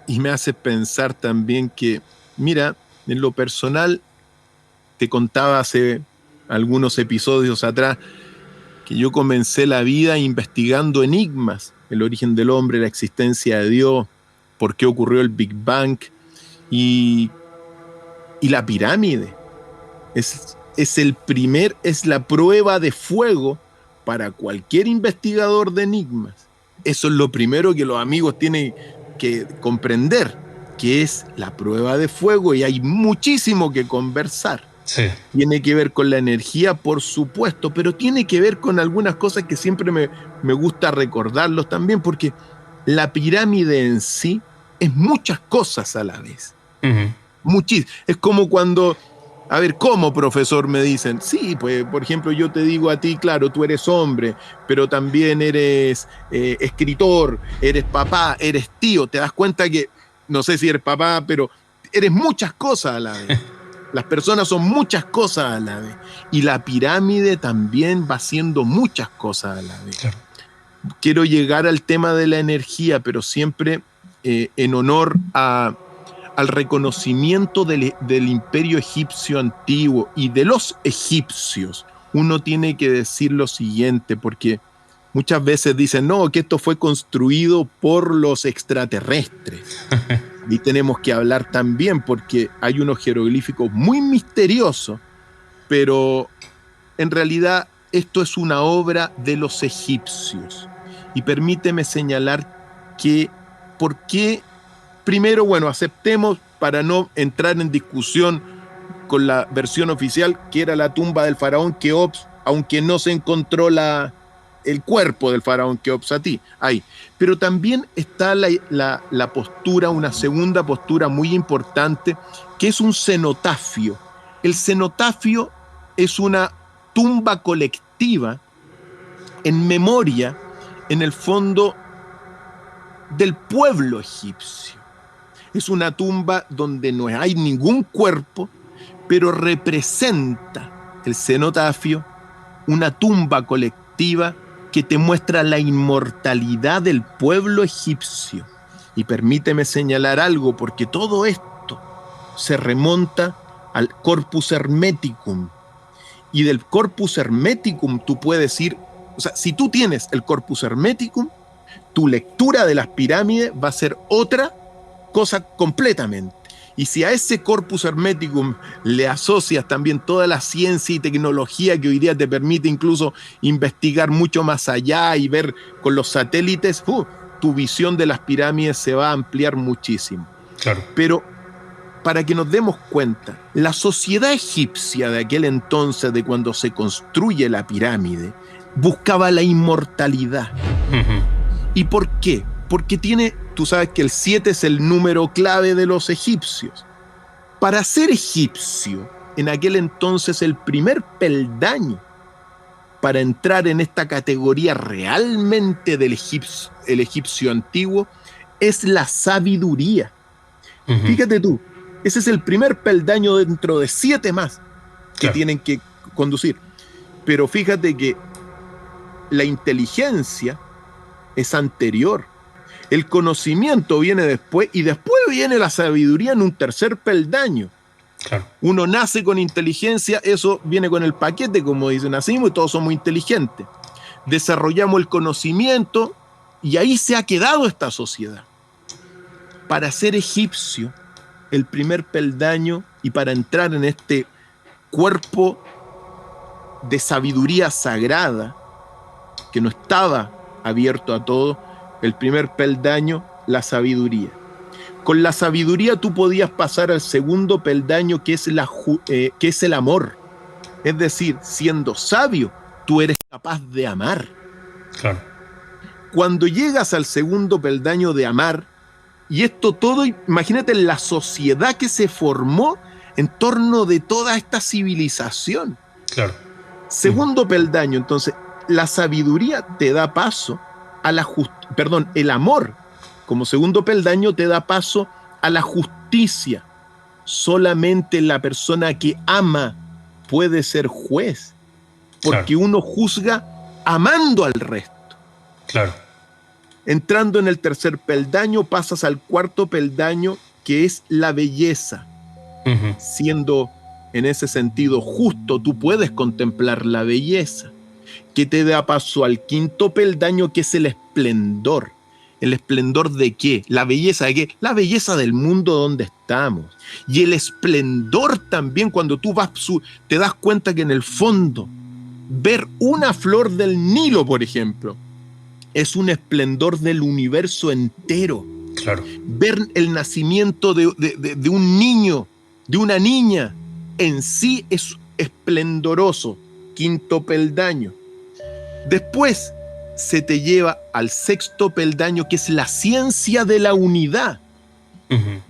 y me hace pensar también que, mira, en lo personal, te contaba hace algunos episodios atrás que yo comencé la vida investigando enigmas, el origen del hombre, la existencia de Dios, por qué ocurrió el Big Bang y la pirámide. Es la prueba de fuego para cualquier investigador de enigmas. Eso es lo primero que los amigos tienen que comprender, que es la prueba de fuego, y hay muchísimo que conversar. Sí. Tiene que ver con la energía, por supuesto, pero tiene que ver con algunas cosas que siempre me gusta recordarlos también, porque la pirámide en sí es muchas cosas a la vez. Uh-huh. Es como cuando... A ver, ¿cómo, profesor? Me dicen. Sí, pues, por ejemplo, yo te digo a ti, claro, tú eres hombre, pero también eres escritor, eres papá, eres tío. Te das cuenta que, no sé si eres papá, pero eres muchas cosas a la vez. Las personas son muchas cosas a la vez. Y la pirámide también va haciendo muchas cosas a la vez. Claro. Quiero llegar al tema de la energía, pero siempre en honor al reconocimiento del imperio egipcio antiguo y de los egipcios. Uno tiene que decir lo siguiente, porque muchas veces dicen, no, que esto fue construido por los extraterrestres. Y tenemos que hablar también, porque hay unos jeroglíficos muy misteriosos, pero en realidad esto es una obra de los egipcios. Y permíteme señalar que, ¿por qué? Primero, bueno, aceptemos, para no entrar en discusión con la versión oficial, que era la tumba del faraón Keops, aunque no se encontró el cuerpo del faraón Keops ahí. Pero también está la postura, una segunda postura muy importante, que es un cenotafio. El cenotafio es una tumba colectiva en memoria, en el fondo, del pueblo egipcio. Es una tumba donde no hay ningún cuerpo, pero representa el cenotafio una tumba colectiva que te muestra la inmortalidad del pueblo egipcio. Y permíteme señalar algo, porque todo esto se remonta al Corpus Hermeticum. Y del Corpus Hermeticum tú puedes ir, o sea, si tú tienes el Corpus Hermeticum, tu lectura de las pirámides va a ser otra cosa completamente. Y si a ese Corpus Hermeticum le asocias también toda la ciencia y tecnología que hoy día te permite incluso investigar mucho más allá y ver con los satélites, tu visión de las pirámides se va a ampliar muchísimo. Claro. Pero para que nos demos cuenta, la sociedad egipcia de aquel entonces, de cuando se construye la pirámide, buscaba la inmortalidad. Ujú. ¿Y por qué? Porque tú sabes que el 7 es el número clave de los egipcios. Para ser egipcio, en aquel entonces el primer peldaño para entrar en esta categoría realmente del el egipcio antiguo es la sabiduría. Ujú. Fíjate tú, ese es el primer peldaño dentro de 7 más que Claro. tienen que conducir. Pero fíjate que la inteligencia es anterior. El conocimiento viene después y después viene la sabiduría en un tercer peldaño. Claro. Uno nace con inteligencia, eso viene con el paquete, como dicen, nacimos y todos somos inteligentes. Desarrollamos el conocimiento y ahí se ha quedado esta sociedad. Para ser egipcio, el primer peldaño y para entrar en este cuerpo de sabiduría sagrada que no estaba abierto a todo, el primer peldaño, la sabiduría. Con la sabiduría tú podías pasar al segundo peldaño, que es el amor. Es decir, siendo sabio, tú eres capaz de amar. Claro. Cuando llegas al segundo peldaño de amar, y esto todo, imagínate la sociedad que se formó en torno de toda esta civilización. Claro. Segundo peldaño, entonces, la sabiduría te da paso a el amor como segundo peldaño te da paso a la justicia. Solamente la persona que ama puede ser juez, porque Claro. uno juzga amando al resto. Claro. Entrando en el tercer peldaño, pasas al cuarto peldaño, que es la belleza. Ujú. Siendo en ese sentido justo, tú puedes contemplar la belleza, que te da paso al quinto peldaño, que es el esplendor. ¿El esplendor de qué? ¿La belleza de qué? La belleza del mundo donde estamos. Y el esplendor también, cuando tú te das cuenta que en el fondo, ver una flor del Nilo, por ejemplo, es un esplendor del universo entero. Claro. Ver el nacimiento de un niño, de una niña, en sí es esplendoroso. Quinto peldaño. Después se te lleva al sexto peldaño, que es la ciencia de la unidad. Ujú.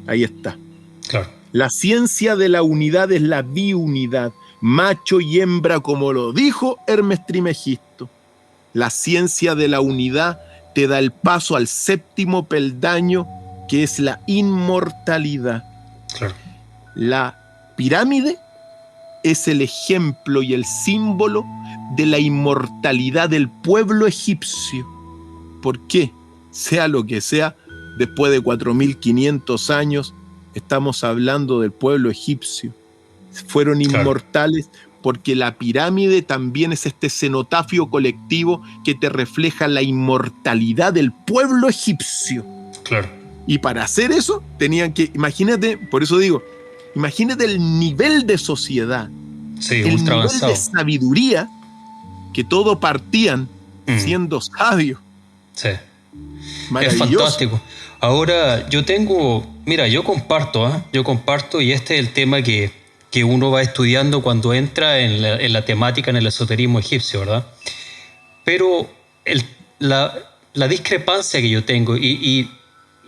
Ahí está. Claro. La ciencia de la unidad es la biunidad, macho y hembra, como lo dijo Hermes Trismegisto. La ciencia de la unidad te da el paso al séptimo peldaño, que es la inmortalidad. Claro. La pirámide es el ejemplo y el símbolo de la inmortalidad del pueblo egipcio. ¿Por qué? Sea lo que sea, después de 4.500 años, estamos hablando del pueblo egipcio. Fueron inmortales porque la pirámide también es este cenotafio colectivo que te refleja la inmortalidad del pueblo egipcio. Claro. Y para hacer eso, tenían que, imagínate, por eso digo, imagínate el nivel de sociedad, Sí, el ultra nivel avanzado. de sabiduría, que todos partían siendo sabios. Sí. Es Maravilloso. fantástico. Ahora, yo comparto, y este es el tema que uno va estudiando cuando entra en la temática, en el esoterismo egipcio, ¿verdad? Pero la discrepancia que yo tengo, y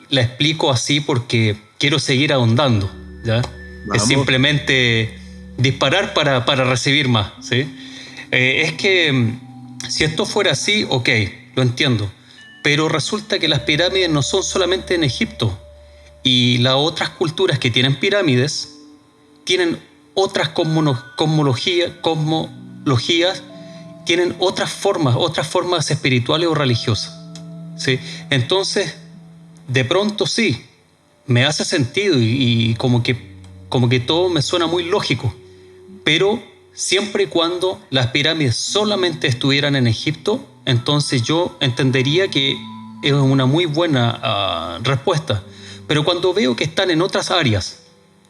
la explico así porque quiero seguir ahondando, ¿ya? Es Vamos. simplemente disparar para recibir más, ¿sí? Es que si esto fuera así, ok, lo entiendo, pero resulta que las pirámides no son solamente en Egipto, y las otras culturas que tienen pirámides tienen otras cosmologías, tienen otras formas espirituales o religiosas, ¿sí? Entonces, de pronto sí, me hace sentido y como que todo me suena muy lógico, pero siempre y cuando las pirámides solamente estuvieran en Egipto, entonces yo entendería que es una muy buena respuesta. Pero cuando veo que están en otras áreas,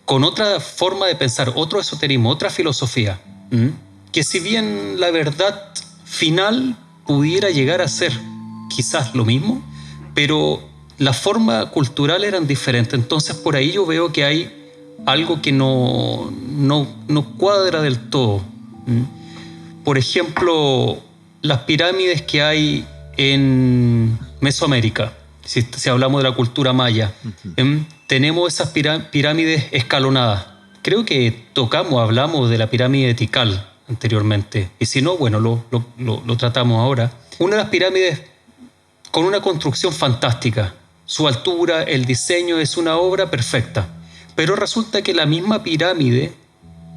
con otra forma de pensar, otro esoterismo, otra filosofía, que si bien la verdad final pudiera llegar a ser quizás lo mismo, pero la forma cultural eran diferentes. Entonces por ahí yo veo que hay algo que no cuadra del todo. Por ejemplo, las pirámides que hay en Mesoamérica, si hablamos de la cultura maya, tenemos esas pirámides escalonadas. Creo que hablamos de la pirámide de Tikal anteriormente, y si no, bueno, lo tratamos ahora. Una de las pirámides con una construcción fantástica, su altura, el diseño es una obra perfecta, pero resulta que la misma pirámide,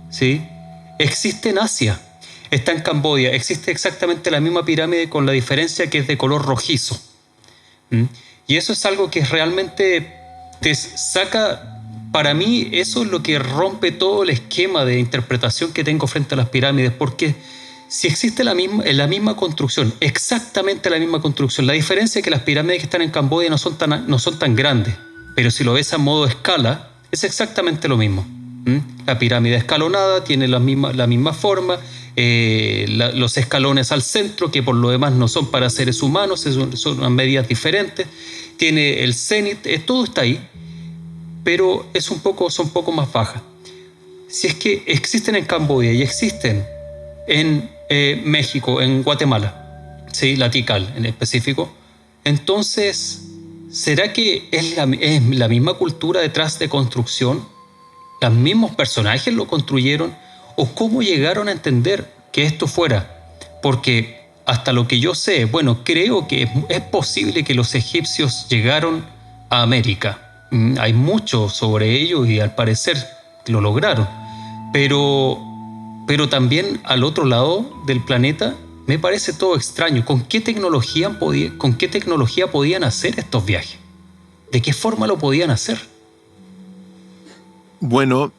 ¿sí?, existe en Asia, está en Camboya, existe exactamente la misma pirámide con la diferencia que es de color rojizo. Y eso es algo que realmente te saca. Para mí eso es lo que rompe todo el esquema de interpretación que tengo frente a las pirámides, porque si existe la misma construcción, exactamente la misma construcción, la diferencia es que las pirámides que están en Camboya no son tan grandes, pero si lo ves a modo escala, es exactamente lo mismo. La pirámide escalonada tiene la misma forma, los escalones al centro, que por lo demás no son para seres humanos, son unas medidas diferentes, tiene el cenit, todo está ahí, pero son un poco más bajas. Si es que existen en Camboya y existen en México, en Guatemala, ¿sí?, la Tikal en específico, entonces, ¿será que es la misma cultura detrás de construcción? ¿Los mismos personajes lo construyeron? ¿O cómo llegaron a entender que esto fuera? Porque hasta lo que yo sé, bueno, creo que es posible que los egipcios llegaron a América. Hay mucho sobre ello y al parecer lo lograron. Pero también al otro lado del planeta me parece todo extraño. ¿Con qué tecnología podían hacer estos viajes? ¿De qué forma lo podían hacer? Bueno,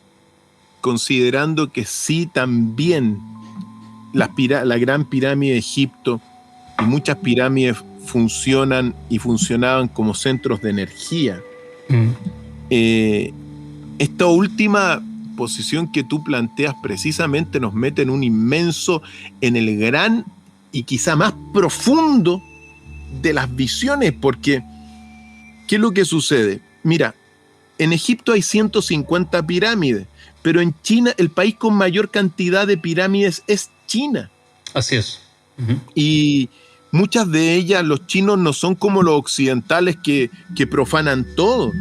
considerando que sí también la Gran Pirámide de Egipto y muchas pirámides funcionan y funcionaban como centros de energía. Esta última posición que tú planteas precisamente nos mete en en el gran y quizá más profundo de las visiones, porque ¿qué es lo que sucede? Mira, en Egipto hay 150 pirámides, pero en China el país con mayor cantidad de pirámides es China. Así es. Y muchas de ellas, los chinos no son como los occidentales que profanan todo.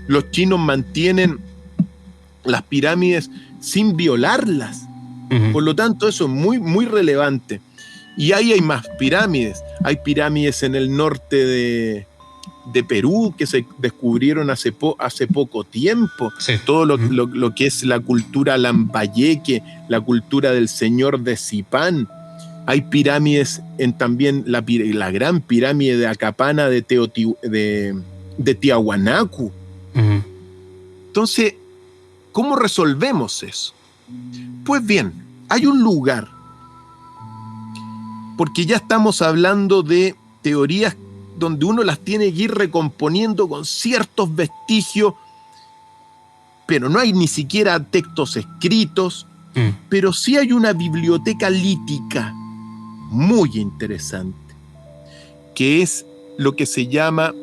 Los chinos mantienen las pirámides sin violarlas. Por lo tanto, eso es muy, muy relevante. Y ahí hay más pirámides. Hay pirámides en el norte de Perú que se descubrieron hace poco tiempo. Sí. Todo lo que es la cultura Lambayeque, la cultura del señor de Zipán. Hay pirámides también la gran pirámide de Acapana de Tiahuanacu. Entonces, ¿cómo resolvemos eso? Pues bien, hay un lugar, porque ya estamos hablando de teorías donde uno las tiene que ir recomponiendo con ciertos vestigios, pero no hay ni siquiera textos escritos, pero sí hay una biblioteca lítica muy interesante, que es lo que se llama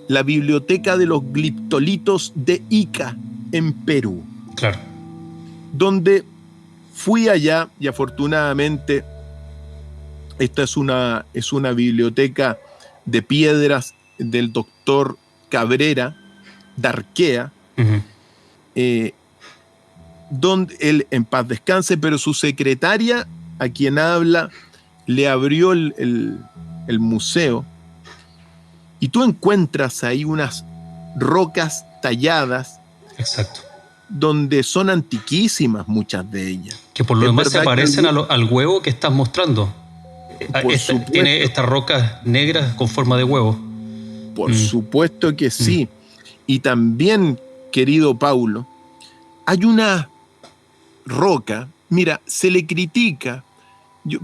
la Biblioteca de los Gliptolitos de Ica, en Perú. Claro. Donde fui allá y afortunadamente esta es una biblioteca de piedras del doctor Cabrera Darquea, donde él en paz descanse, pero su secretaria, a quien habla, le abrió el museo, y tú encuentras ahí unas rocas talladas. Exacto. Donde son antiquísimas muchas de ellas. Que por lo demás se parecen al huevo que estás mostrando. Tiene estas rocas negras con forma de huevo. Por supuesto que sí. Y también, querido Paulo, hay una roca, mira, se le critica,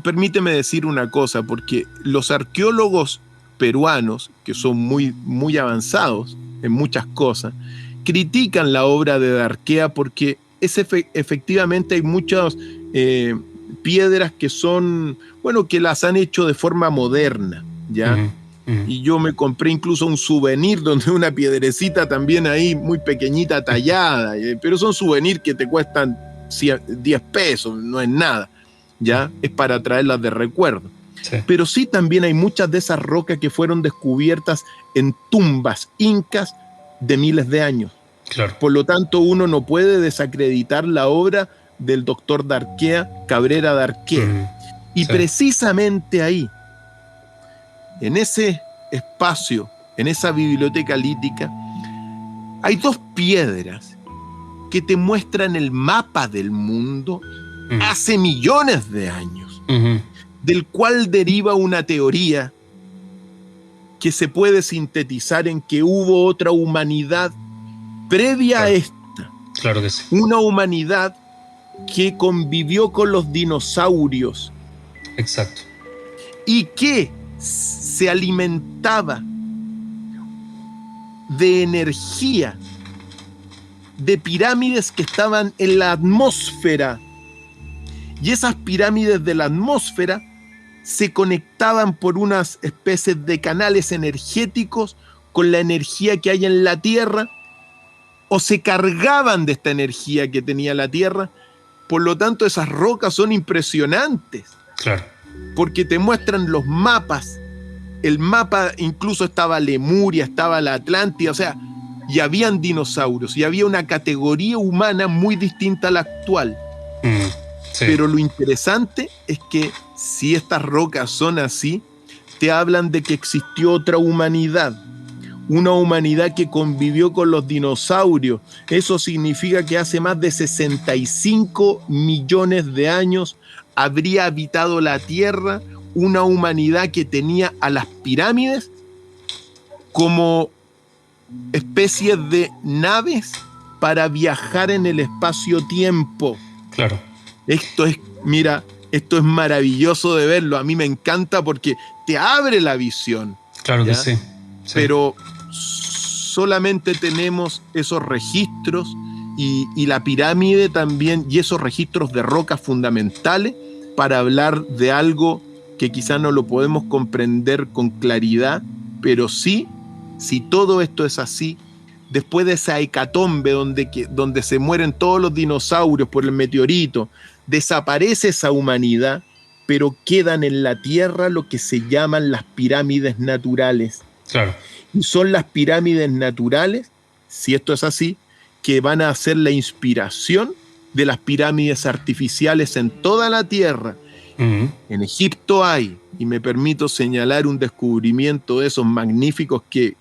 permíteme decir una cosa, porque los arqueólogos peruanos, que son muy, muy avanzados en muchas cosas, critican la obra de Darquea porque efectivamente hay muchas piedras que son, bueno, que las han hecho de forma moderna, ¿ya? Y yo me compré incluso un souvenir donde una piedrecita también ahí muy pequeñita tallada, pero son souvenirs que te cuestan 10 pesos, no es nada, ¿ya? Es para traerlas de recuerdo. Sí. Pero sí también hay muchas de esas rocas que fueron descubiertas en tumbas incas de miles de años. Claro. Por lo tanto, uno no puede desacreditar la obra del doctor Darquea, Cabrera Darquea. Y sí. precisamente ahí, en ese espacio, en esa biblioteca lítica, hay dos piedras que te muestran el mapa del mundo hace millones de años, del cual deriva una teoría que se puede sintetizar en que hubo otra humanidad previa a esta. Claro que sí. Una humanidad que convivió con los dinosaurios. Exacto. Y que se alimentaba de energía de pirámides que estaban en la atmósfera. Y esas pirámides de la atmósfera se conectaban por unas especies de canales energéticos con la energía que hay en la Tierra, o se cargaban de esta energía que tenía la Tierra. Por lo tanto, esas rocas son impresionantes. Claro. Porque te muestran los mapas. El mapa incluso estaba Lemuria, estaba la Atlántida, o sea, y habían dinosaurios, y había una categoría humana muy distinta a la actual. Sí. Pero lo interesante es que si estas rocas son así, te hablan de que existió otra humanidad, una humanidad que convivió con los dinosaurios. Eso significa que hace más de 65 millones de años habría habitado la Tierra una humanidad que tenía a las pirámides como especies de naves para viajar en el espacio-tiempo. Claro. Esto es maravilloso de verlo. A mí me encanta porque te abre la visión. Claro, ¿ya? que sí. Pero solamente tenemos esos registros y la pirámide también, y esos registros de rocas fundamentales para hablar de algo que quizás no lo podemos comprender con claridad, pero sí, si todo esto es así, después de esa hecatombe donde se mueren todos los dinosaurios por el meteorito, desaparece esa humanidad, pero quedan en la Tierra lo que se llaman las pirámides naturales. Claro. Y son las pirámides naturales, si esto es así, que van a ser la inspiración de las pirámides artificiales en toda la Tierra. En Egipto hay, y me permito señalar un descubrimiento de esos magníficos que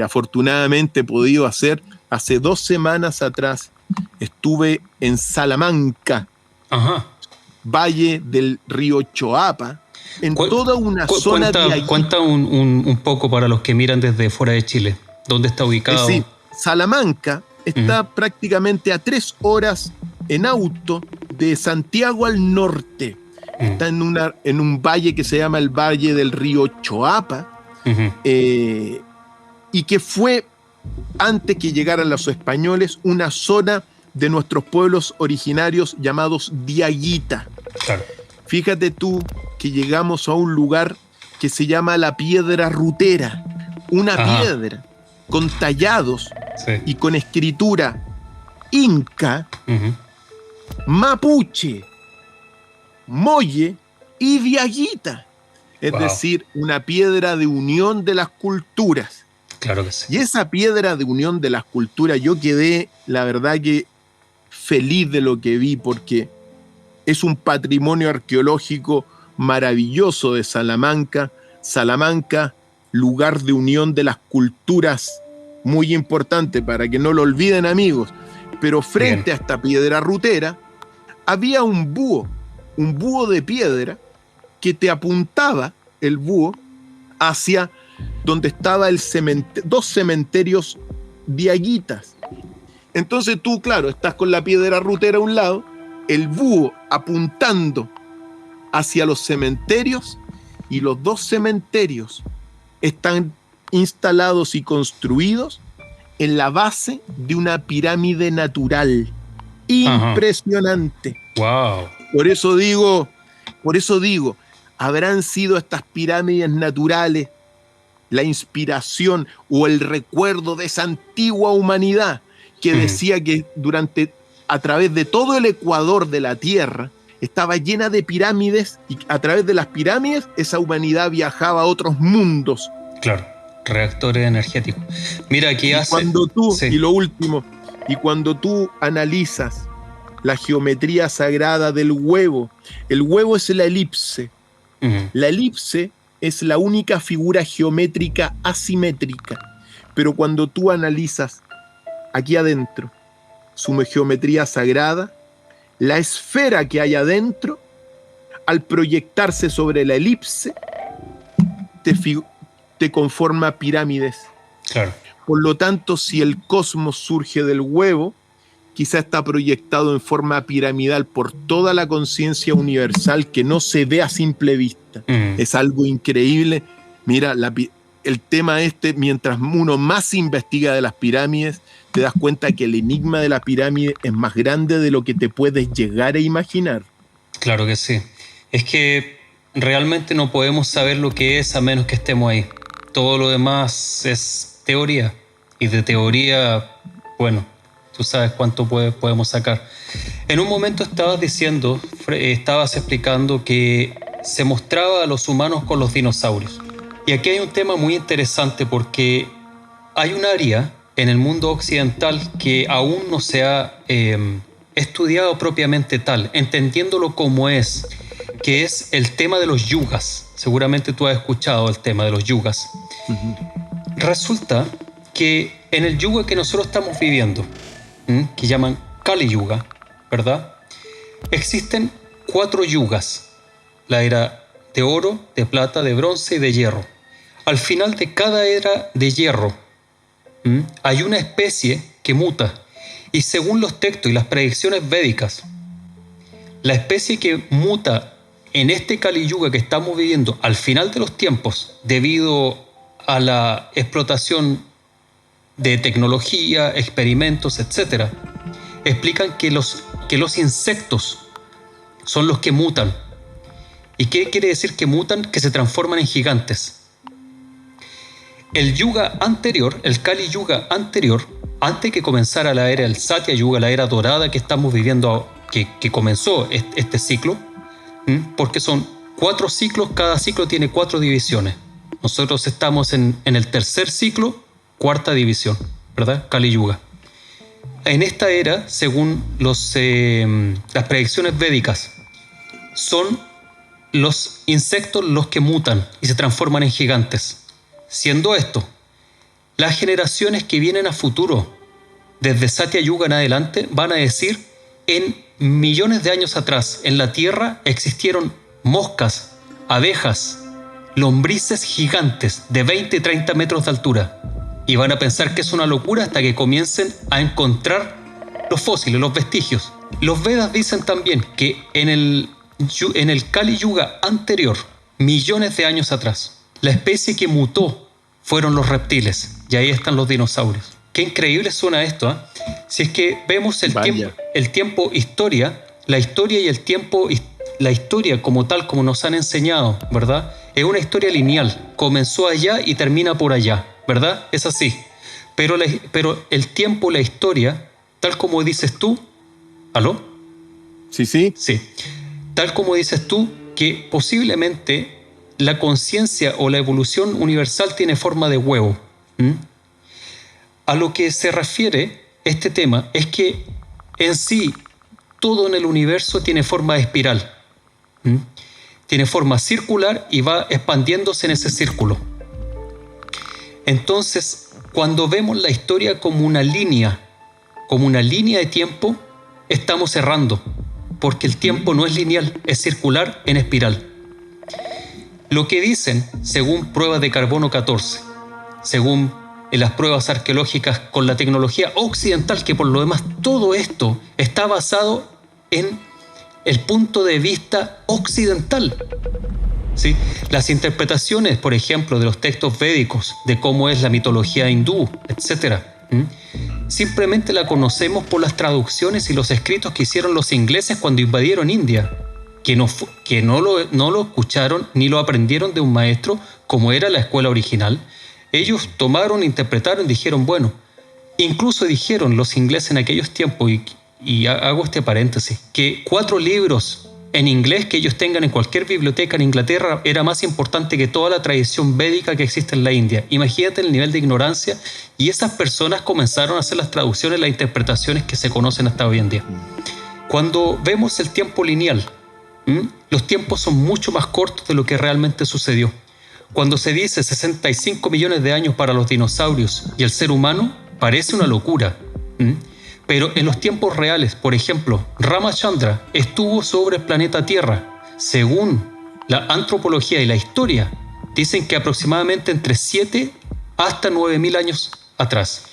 afortunadamente he podido hacer. Hace 2 semanas atrás estuve en Salamanca, valle del río Choapa, en toda una zona de... Cuenta un poco para los que miran desde fuera de Chile. ¿Dónde está ubicado? Sí, Salamanca está prácticamente a 3 horas en auto de Santiago al norte. Está en un valle que se llama el Valle del Río Choapa, y que fue, antes que llegaran los españoles, una zona de nuestros pueblos originarios llamados Diaguita. Claro. Fíjate tú que llegamos a un lugar que se llama la Piedra Rutera, una piedra con tallados y con escritura inca, mapuche, molle y diaguita. Es decir, una piedra de unión de las culturas. Claro que sí. Y esa piedra de unión de las culturas, yo quedé, la verdad que feliz de lo que vi, porque es un patrimonio arqueológico maravilloso de Salamanca. Salamanca, lugar de unión de las culturas, muy importante para que no lo olviden, amigos. Pero frente a esta piedra rutera había un búho de piedra que te apuntaba, el búho, hacia donde estaba 2 cementerios diaguitas. Entonces tú, claro, estás con la piedra rutera a un lado, el búho apuntando hacia los cementerios, y los 2 cementerios están instalados y construidos en la base de una pirámide natural. Impresionante. Wow. Por eso digo, ¿habrán sido estas pirámides naturales la inspiración o el recuerdo de esa antigua humanidad que decía que a través de todo el ecuador de la Tierra estaba llena de pirámides y a través de las pirámides esa humanidad viajaba a otros mundos. Claro, reactores energéticos. Mira, aquí Y lo último, y cuando tú analizas la geometría sagrada del huevo, el huevo es la elipse. La elipse es la única figura geométrica asimétrica, pero cuando tú analizas aquí adentro su geometría sagrada, la esfera que hay adentro, al proyectarse sobre la elipse, te conforma pirámides. Claro. Por lo tanto, si el cosmos surge del huevo, quizá está proyectado en forma piramidal por toda la conciencia universal que no se ve a simple vista. Es algo increíble. Mira, el tema mientras uno más investiga de las pirámides, te das cuenta que el enigma de la pirámide es más grande de lo que te puedes llegar a imaginar. Claro que sí. Es que realmente no podemos saber lo que es a menos que estemos ahí. Todo lo demás es teoría. Y de teoría, bueno, tú sabes cuánto podemos sacar. En un momento estabas explicando que se mostraba a los humanos con los dinosaurios. Y aquí hay un tema muy interesante porque hay un área en el mundo occidental que aún no se ha estudiado propiamente tal, entendiéndolo como es, que es el tema de los yugas. Seguramente tú has escuchado el tema de los yugas. Resulta que en el yuga que nosotros estamos viviendo, que llaman Kali Yuga, ¿verdad? Existen 4 yugas: la era de oro, de plata, de bronce y de hierro. Al final de cada era de hierro hay una especie que muta, y según los textos y las predicciones védicas, la especie que muta en este Kali Yuga que estamos viviendo al final de los tiempos, debido a la explotación de tecnología, experimentos, etc., explican que los insectos son los que mutan. ¿Y qué quiere decir que mutan? Que se transforman en gigantes. El yuga anterior, el Kali Yuga anterior, antes que comenzara la era del Satya Yuga, la era dorada que estamos viviendo, que comenzó este ciclo, porque son 4 ciclos, cada ciclo tiene 4 divisiones. Nosotros estamos en el tercer ciclo, 4ª división, ¿verdad? Kali Yuga. En esta era, según las predicciones védicas, son los insectos los que mutan y se transforman en gigantes. Siendo esto, las generaciones que vienen a futuro, desde Satya Yuga en adelante, van a decir: en millones de años atrás, en la Tierra existieron moscas, abejas, lombrices gigantes de 20 y 30 metros de altura. Y van a pensar que es una locura hasta que comiencen a encontrar los fósiles, los vestigios. Los Vedas dicen también que en el Kali Yuga anterior, millones de años atrás, la especie que mutó fueron los reptiles, y ahí están los dinosaurios. Qué increíble suena esto, ¿eh? Si es que vemos el tiempo, historia, la historia y el tiempo, la historia como tal, como nos han enseñado, ¿verdad? Es una historia lineal, comenzó allá y termina por allá, ¿verdad? Es así. Pero el tiempo, la historia, tal como dices tú, ¿aló? Sí, sí. Sí. Tal como dices tú, que posiblemente la conciencia o la evolución universal tiene forma de huevo. A lo que se refiere este tema es que en sí todo en el universo tiene forma de espiral. Tiene forma circular y va expandiéndose en ese círculo. Entonces, cuando vemos la historia como una línea de tiempo, estamos errando, porque el tiempo no es lineal, es circular en espiral. Lo que dicen, según pruebas de carbono 14, según las pruebas arqueológicas con la tecnología occidental, que por lo demás todo esto está basado en el punto de vista occidental, ¿sí? Las interpretaciones, por ejemplo, de los textos védicos, de cómo es la mitología hindú, etc., simplemente la conocemos por las traducciones y los escritos que hicieron los ingleses cuando invadieron India, que no lo escucharon ni lo aprendieron de un maestro como era la escuela original. Ellos tomaron, interpretaron, dijeron, bueno, incluso dijeron los ingleses en aquellos tiempos, y hago este paréntesis, que 4 libros en inglés que ellos tengan en cualquier biblioteca en Inglaterra era más importante que toda la tradición védica que existe en la India. Imagínate el nivel de ignorancia, y esas personas comenzaron a hacer las traducciones, las interpretaciones que se conocen hasta hoy en día. Cuando vemos el tiempo lineal, los tiempos son mucho más cortos de lo que realmente sucedió. Cuando se dice 65 millones de años para los dinosaurios y el ser humano, parece una locura. Pero en los tiempos reales, por ejemplo, Ramachandra estuvo sobre el planeta Tierra. Según la antropología y la historia, dicen que aproximadamente entre 7 hasta 9.000 años atrás.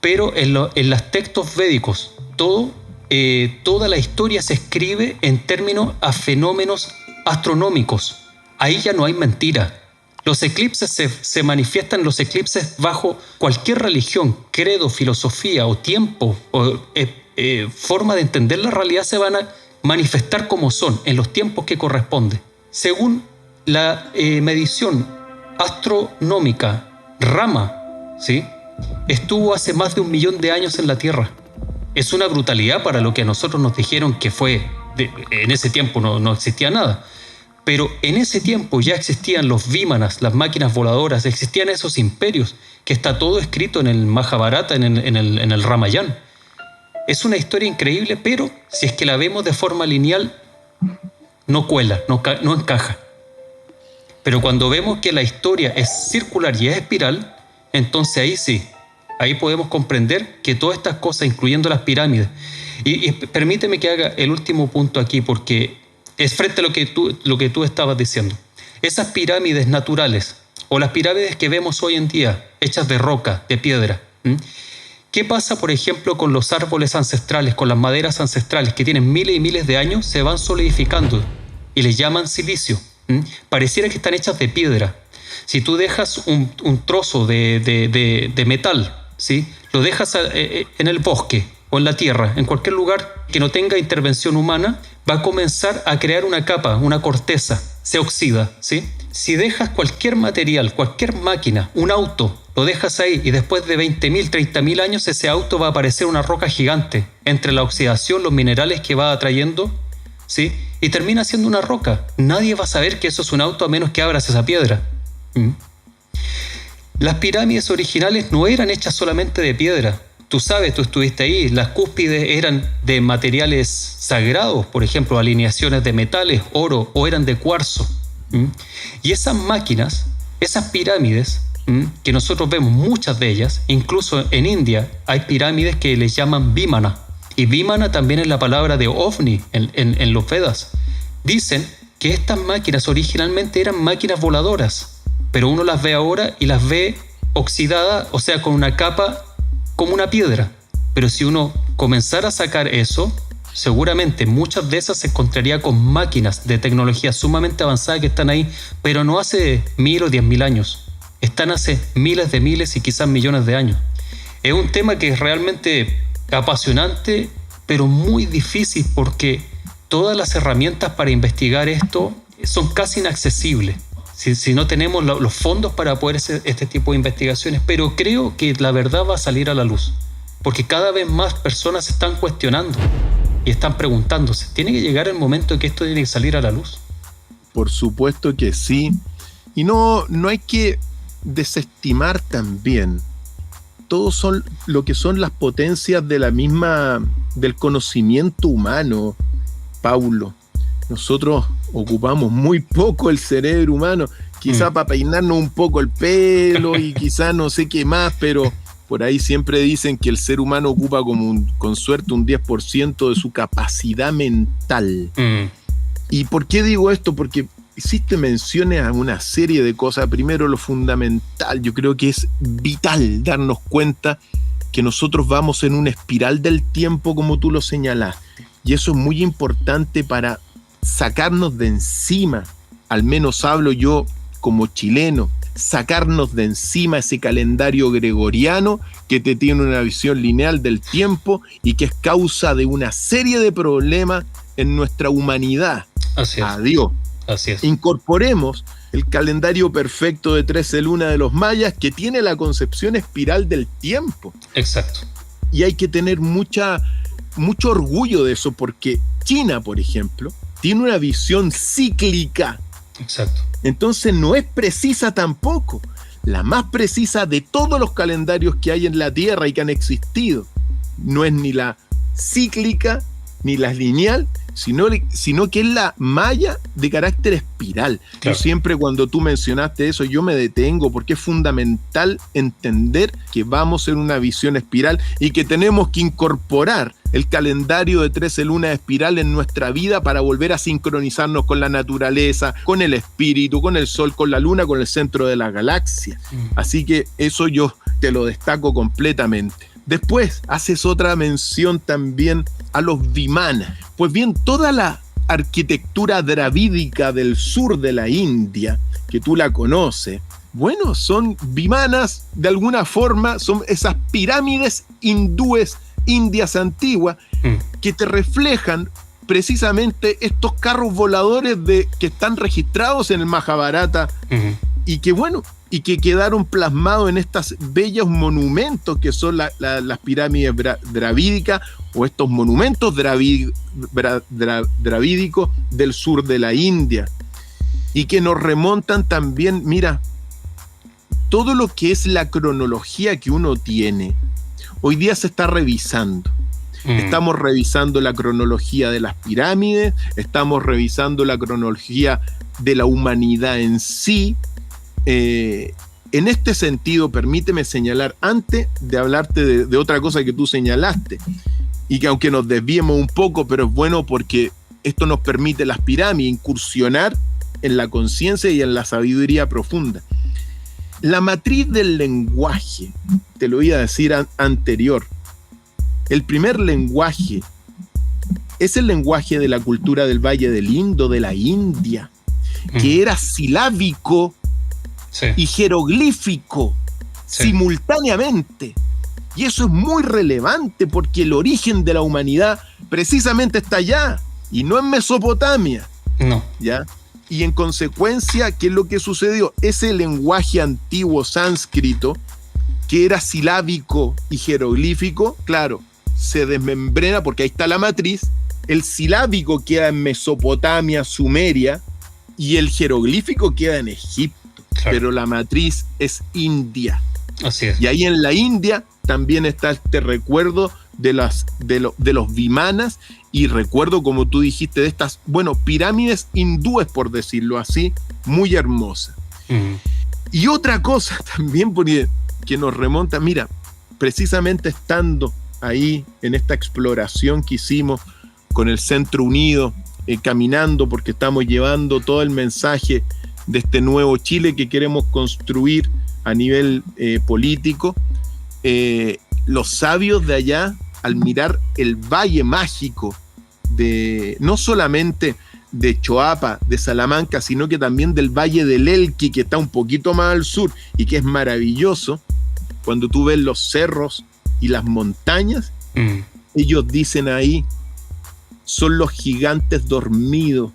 Pero en los textos védicos, toda la historia se escribe en términos a fenómenos astronómicos. Ahí ya no hay mentira. Los eclipses se manifiestan los eclipses bajo cualquier religión, credo, filosofía o tiempo o forma de entender la realidad, se van a manifestar como son en los tiempos que corresponde. Según la medición astronómica, Rama, ¿sí?, estuvo hace más de 1 millón de años en la Tierra. Es una brutalidad para lo que a nosotros nos dijeron que fue. En ese tiempo no existía nada. Pero en ese tiempo ya existían los Vimanas, las máquinas voladoras, existían esos imperios, que está todo escrito en el Mahabharata, en el Ramayana. Es una historia increíble, pero si es que la vemos de forma lineal, no cuela, no encaja. Pero cuando vemos que la historia es circular y es espiral, entonces ahí sí, ahí podemos comprender que todas estas cosas, incluyendo las pirámides, y permíteme que haga el último punto aquí, porque es frente a lo que tú estabas diciendo. Esas pirámides naturales, o las pirámides que vemos hoy en día, hechas de roca, de piedra. ¿Qué pasa, por ejemplo, con los árboles ancestrales, con las maderas ancestrales que tienen miles y miles de años? Se van solidificando y les llaman silicio. Pareciera que están hechas de piedra. Si tú dejas un trozo de metal, ¿sí?, lo dejas en el bosque o en la tierra, en cualquier lugar que no tenga intervención humana, va a comenzar a crear una capa, una corteza, se oxida, ¿sí? Si dejas cualquier material, cualquier máquina, un auto, lo dejas ahí y después de 20.000, 30.000 años ese auto va a parecer una roca gigante entre la oxidación, los minerales que va atrayendo, ¿sí?, y termina siendo una roca. Nadie va a saber que eso es un auto a menos que abras esa piedra. Las pirámides originales no eran hechas solamente de piedra. Tú sabes, tú estuviste ahí, las cúspides eran de materiales sagrados, por ejemplo, alineaciones de metales, oro, o eran de cuarzo. Y esas máquinas, esas pirámides, que nosotros vemos muchas de ellas, incluso en India hay pirámides que les llaman Vimana. Y Vimana también es la palabra de ovni en los Vedas. Dicen que estas máquinas originalmente eran máquinas voladoras, pero uno las ve ahora y las ve oxidadas, o sea, con una capa como una piedra. Pero si uno comenzara a sacar eso, seguramente muchas de esas se encontraría con máquinas de tecnología sumamente avanzada que están ahí, pero no hace 1.000 o 10.000 años. Están hace miles de miles y quizás millones de años. Es un tema que es realmente apasionante, pero muy difícil, porque todas las herramientas para investigar esto son casi inaccesibles si no tenemos los fondos para poder hacer este tipo de investigaciones. Pero creo que la verdad va a salir a la luz, porque cada vez más personas se están cuestionando y están preguntándose, ¿tiene que llegar el momento en que esto tiene que salir a la luz? Por supuesto que sí. Y no hay que desestimar también todo son lo que son las potencias de la misma, del conocimiento humano, Paulo. Nosotros ocupamos muy poco el cerebro humano, quizá para peinarnos un poco el pelo y quizá no sé qué más, pero por ahí siempre dicen que el ser humano ocupa como con suerte un 10% de su capacidad mental. ¿Y por qué digo esto? Porque hiciste menciones a una serie de cosas. Primero, lo fundamental, yo creo que es vital darnos cuenta que nosotros vamos en una espiral del tiempo, como tú lo señalás, y eso es muy importante para sacarnos de encima, al menos hablo yo como chileno, sacarnos de encima ese calendario gregoriano que te tiene una visión lineal del tiempo y que es causa de una serie de problemas en nuestra humanidad. Así es. Adiós. Así es. Incorporemos el calendario perfecto de 13 lunas de los mayas, que tiene la concepción espiral del tiempo. Exacto. Y hay que tener mucho orgullo de eso, porque China, por ejemplo, tiene una visión cíclica. Exacto. Entonces no es precisa tampoco. La más precisa de todos los calendarios que hay en la Tierra y que han existido no es ni la cíclica ni la lineal, sino que es la maya de carácter espiral. Claro. Yo siempre, cuando tú mencionaste eso, yo me detengo, porque es fundamental entender que vamos en una visión espiral y que tenemos que incorporar el calendario de 13 lunas espiral en nuestra vida para volver a sincronizarnos con la naturaleza, con el espíritu, con el sol, con la luna, con el centro de la galaxia. Así que eso yo te lo destaco completamente. Después haces otra mención también a los vimanas. Pues bien, toda la arquitectura dravídica del sur de la India, que tú la conoces, bueno, son vimanas de alguna forma, son esas pirámides hindúes indias antiguas que te reflejan precisamente estos carros voladores que están registrados en el Mahabharata y que, bueno, y que quedaron plasmados en estos bellos monumentos que son las pirámides dravídicas, o estos monumentos dravídicos del sur de la India, y que nos remontan también, mira, todo lo que es la cronología que uno tiene, hoy día se está revisando. Estamos revisando la cronología de las pirámides, estamos revisando la cronología de la humanidad en sí. En este sentido, permíteme señalar, antes de hablarte de otra cosa que tú señalaste, y que aunque nos desviemos un poco, pero es bueno porque esto nos permite, las pirámides, incursionar en la conciencia y en la sabiduría profunda. La matriz del lenguaje, te lo iba a decir anterior, el primer lenguaje es el lenguaje de la cultura del Valle del Indo, de la India, que era silábico y jeroglífico simultáneamente. Y eso es muy relevante porque el origen de la humanidad precisamente está allá y no en Mesopotamia. No. ¿Ya? Y en consecuencia, ¿qué es lo que sucedió? Ese lenguaje antiguo sánscrito, que era silábico y jeroglífico, claro, se desmembrena porque ahí está la matriz. El silábico queda en Mesopotamia, Sumeria, y el jeroglífico queda en Egipto. Claro. Pero la matriz es India. Así es. Y ahí en la India también está este recuerdo de los vimanas, y recuerdo, como tú dijiste, de estas, bueno, pirámides hindúes, por decirlo así, muy hermosas. Y otra cosa también, porque que nos remonta, mira, precisamente estando ahí en esta exploración que hicimos con el Centro Unido, caminando, porque estamos llevando todo el mensaje de este nuevo Chile que queremos construir a nivel político. Los sabios de allá, al mirar el valle mágico no solamente de Choapa, de Salamanca, sino que también del Valle del Elqui, que está un poquito más al sur y que es maravilloso, cuando tú ves los cerros y las montañas, ellos dicen ahí, son los gigantes dormidos.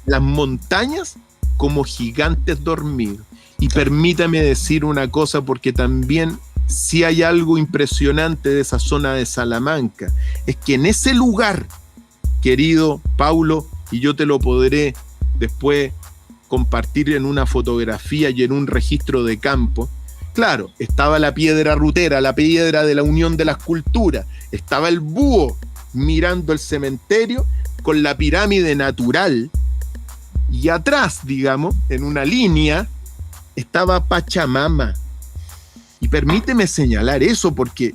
Las montañas como gigantes dormidos. Y permítame decir una cosa, porque también si hay algo impresionante de esa zona de Salamanca, es que en ese lugar, querido Paulo, y yo te lo podré después compartir en una fotografía y en un registro de campo, claro, estaba la piedra rutera, la piedra de la unión de las culturas, estaba el búho mirando el cementerio con la pirámide natural, y atrás, digamos, en una línea, estaba Pachamama. Y permíteme señalar eso, porque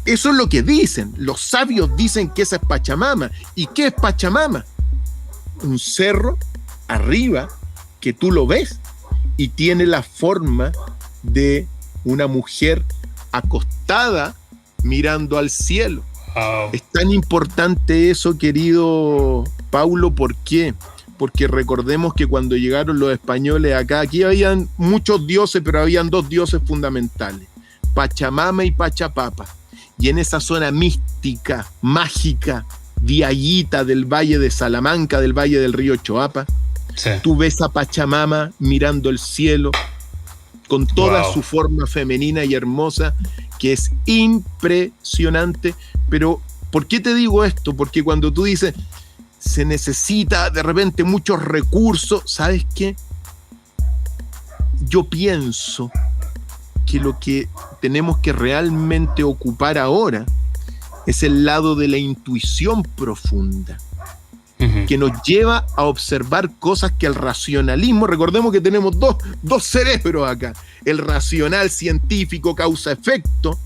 eso es lo que dicen. Los sabios dicen que esa es Pachamama. ¿Y qué es Pachamama? Un cerro arriba que tú lo ves y tiene la forma de una mujer acostada mirando al cielo. Wow. Es tan importante eso, querido Paulo. ¿Por qué? Porque recordemos que cuando llegaron los españoles acá, aquí habían muchos dioses, pero habían dos dioses fundamentales, Pachamama y Pachapapa. Y en esa zona mística, mágica Diaguita del Valle de Salamanca, del Valle del río Choapa. Sí. Tú ves a Pachamama mirando el cielo con toda Wow. su forma femenina y hermosa, que es impresionante. Pero, ¿por qué te digo esto? Porque cuando tú dices, se necesita de repente muchos recursos, ¿sabes qué? Yo pienso que lo que tenemos que realmente ocupar ahora es el lado de la intuición profunda, Ujú. que nos lleva a observar cosas que el racionalismo, recordemos que tenemos dos cerebros acá, el racional científico causa-efecto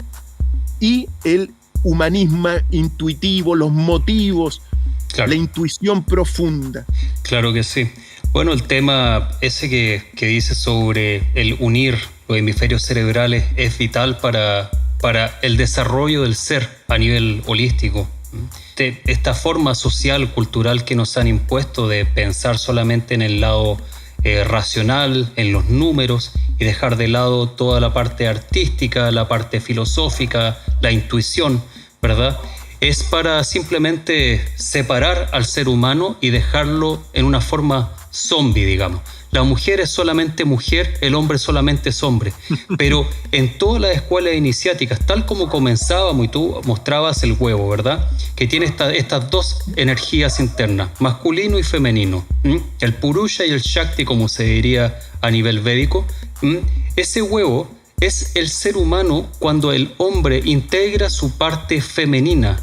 y el humanismo intuitivo, los motivos, Claro. la intuición profunda. Claro que sí. Bueno, el tema ese que dice sobre el unir los hemisferios cerebrales es vital para el desarrollo del ser a nivel holístico. Esta forma social, cultural que nos han impuesto de pensar solamente en el lado racional, en los números, y dejar de lado toda la parte artística, la parte filosófica, la intuición, ¿verdad? Es para simplemente separar al ser humano y dejarlo en una forma zombie, digamos. La mujer es solamente mujer, el hombre solamente es hombre. Pero en todas las escuelas iniciáticas, tal como comenzábamos y tú mostrabas el huevo, ¿verdad? Que tiene estas dos energías internas, masculino y femenino. El Purusha y el Shakti, como se diría a nivel védico. Ese huevo es el ser humano cuando el hombre integra su parte femenina,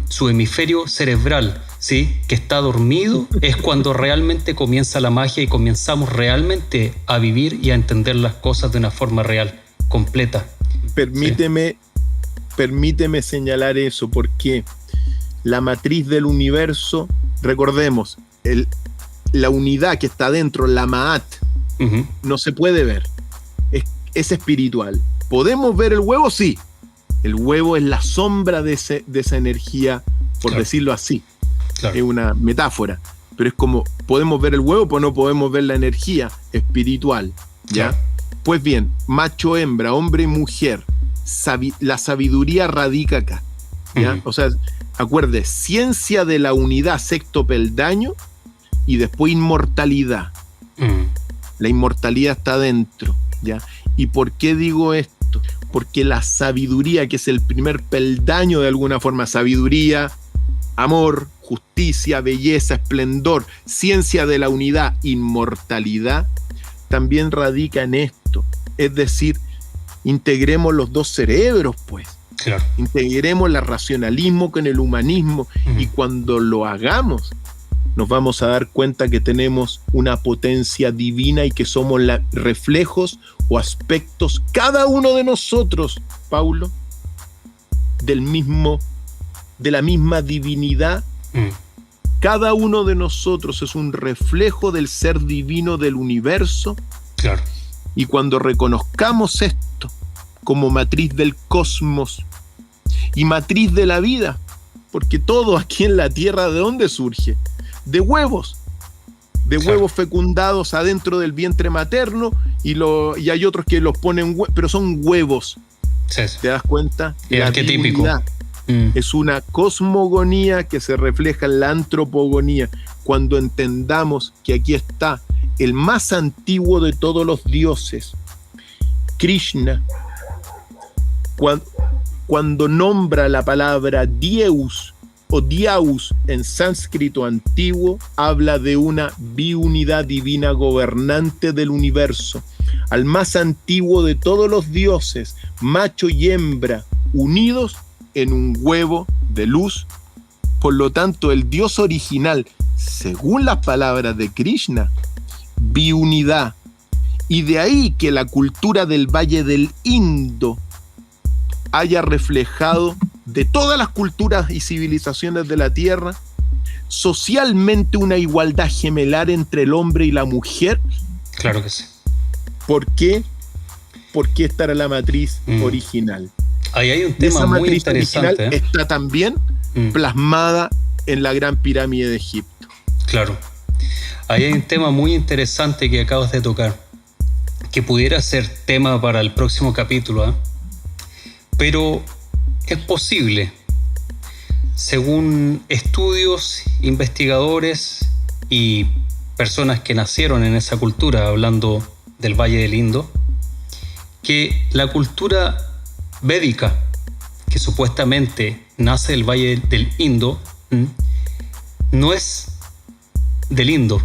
su hemisferio cerebral, ¿sí? Que está dormido, es cuando realmente comienza la magia y comenzamos realmente a vivir y a entender las cosas de una forma real, completa. Permíteme señalar eso, porque la matriz del universo, recordemos, la unidad que está dentro, la Ma'at, Uh-huh. no se puede ver, es espiritual. ¿Podemos ver el huevo? Sí. El huevo es la sombra de esa energía, por Claro. decirlo así. Claro. Es una metáfora, pero es como, podemos ver el huevo, pero no podemos ver la energía espiritual, ¿ya? Claro. Pues bien, macho, hembra, hombre y mujer, la sabiduría radica acá, ¿ya? Ujú. O sea, acuerde, ciencia de la unidad, sexto peldaño, y después inmortalidad. La inmortalidad está dentro, ¿ya? ¿Y por qué digo esto? Porque la sabiduría, que es el primer peldaño de alguna forma, sabiduría, amor, justicia, belleza, esplendor, ciencia de la unidad, inmortalidad, también radica en esto. Es decir, integremos los dos cerebros, pues. Claro. Integremos el racionalismo con el humanismo, y cuando lo hagamos, nos vamos a dar cuenta que tenemos una potencia divina y que somos reflejos o aspectos, cada uno de nosotros, Paulo, de la misma divinidad. Cada uno de nosotros es un reflejo del ser divino del universo. Claro. Y cuando reconozcamos esto como matriz del cosmos y matriz de la vida, porque todo aquí en la tierra, ¿de dónde surge? De huevos, Claro. huevos fecundados adentro del vientre materno, y hay otros que los ponen, pero son huevos. Sí, sí. ¿Te das cuenta? Es arquetípico. divinidad es una cosmogonía que se refleja en la antropogonía. Cuando entendamos que aquí está el más antiguo de todos los dioses, Krishna, cuando nombra la palabra Dieus o Diaus en sánscrito antiguo, habla de una biunidad divina gobernante del universo, al más antiguo de todos los dioses, macho y hembra, unidos en un huevo de luz. Por lo tanto, el Dios original, según las palabras de Krishna, biunidad. Y de ahí que la cultura del Valle del Indo haya reflejado de todas las culturas y civilizaciones de la Tierra socialmente una igualdad gemelar entre el hombre y la mujer. Claro que sí. ¿Por qué? Porque esta era la matriz original. Ahí hay un Y tema esa muy matriz interesante. original está también plasmada en la Gran Pirámide de Egipto. Claro. Ahí hay un tema muy interesante que acabas de tocar, que pudiera ser tema para el próximo capítulo, ¿eh? Pero es posible. según estudios, investigadores y personas que nacieron en esa cultura, hablando del Valle del Indo, que la cultura védica, que supuestamente nace del Valle del Indo, no es del Indo,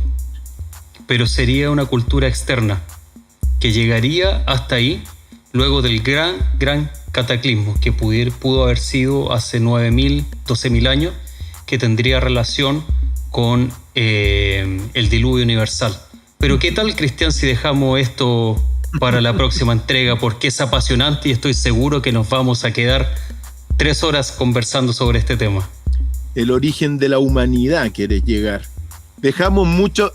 pero sería una cultura externa que llegaría hasta ahí luego del gran cataclismo que pudo haber sido hace 9.000, 12.000 años, que tendría relación con el diluvio universal. Pero ¿qué tal, Cristian, si dejamos esto para la próxima entrega? Porque es apasionante y estoy seguro que nos vamos a quedar 3 horas conversando sobre este tema. El origen de la humanidad, querés llegar. Dejamos muchos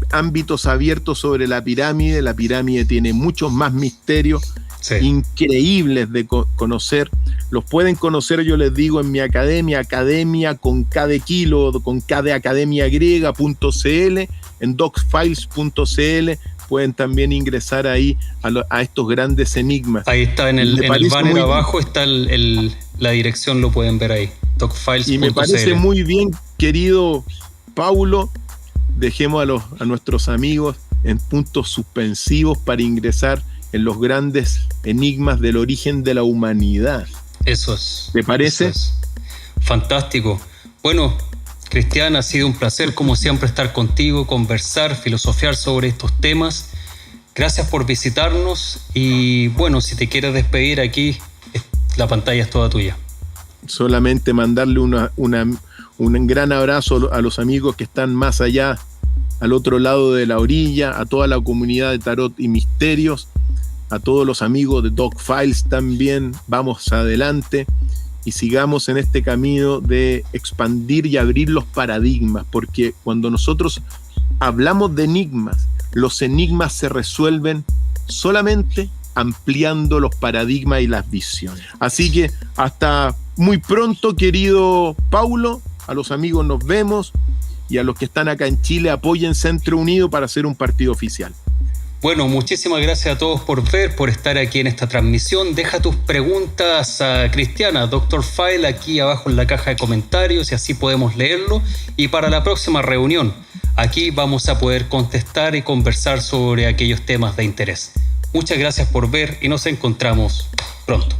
ámbitos abiertos sobre la pirámide. La pirámide tiene muchos más misterios, sí, increíbles de conocer. Los pueden conocer, yo les digo, en mi academia con K de kilo, con K de academia griega.cl, en docfiles.cl. Pueden también ingresar ahí a estos grandes enigmas. Ahí está, en el banner abajo está la dirección, lo pueden ver ahí, docfiles.cl. Y me parece muy bien, querido Paulo, dejemos a nuestros amigos en puntos suspensivos para ingresar en los grandes enigmas del origen de la humanidad. Eso es. ¿Te parece? Eso es. Fantástico. Bueno, Cristian, ha sido un placer como siempre estar contigo, conversar, filosofiar sobre estos temas. Gracias por visitarnos y bueno, si te quieres despedir aquí, la pantalla es toda tuya. Solamente mandarle un gran abrazo a los amigos que están más allá, al otro lado de la orilla, a toda la comunidad de Tarot y Misterios, a todos los amigos de Docfiles también. Vamos adelante y sigamos en este camino de expandir y abrir los paradigmas, porque cuando nosotros hablamos de enigmas, los enigmas se resuelven solamente ampliando los paradigmas y las visiones. Así que hasta muy pronto, querido Paulo. A los amigos nos vemos y a los que están acá en Chile, apoyen Centro Unido para hacer un partido oficial. Bueno, muchísimas gracias a todos por ver, por estar aquí en esta transmisión. Deja tus preguntas a Cristiana, Dr. File, aquí abajo en la caja de comentarios y así podemos leerlo. Y para la próxima reunión, aquí vamos a poder contestar y conversar sobre aquellos temas de interés. Muchas gracias por ver y nos encontramos pronto.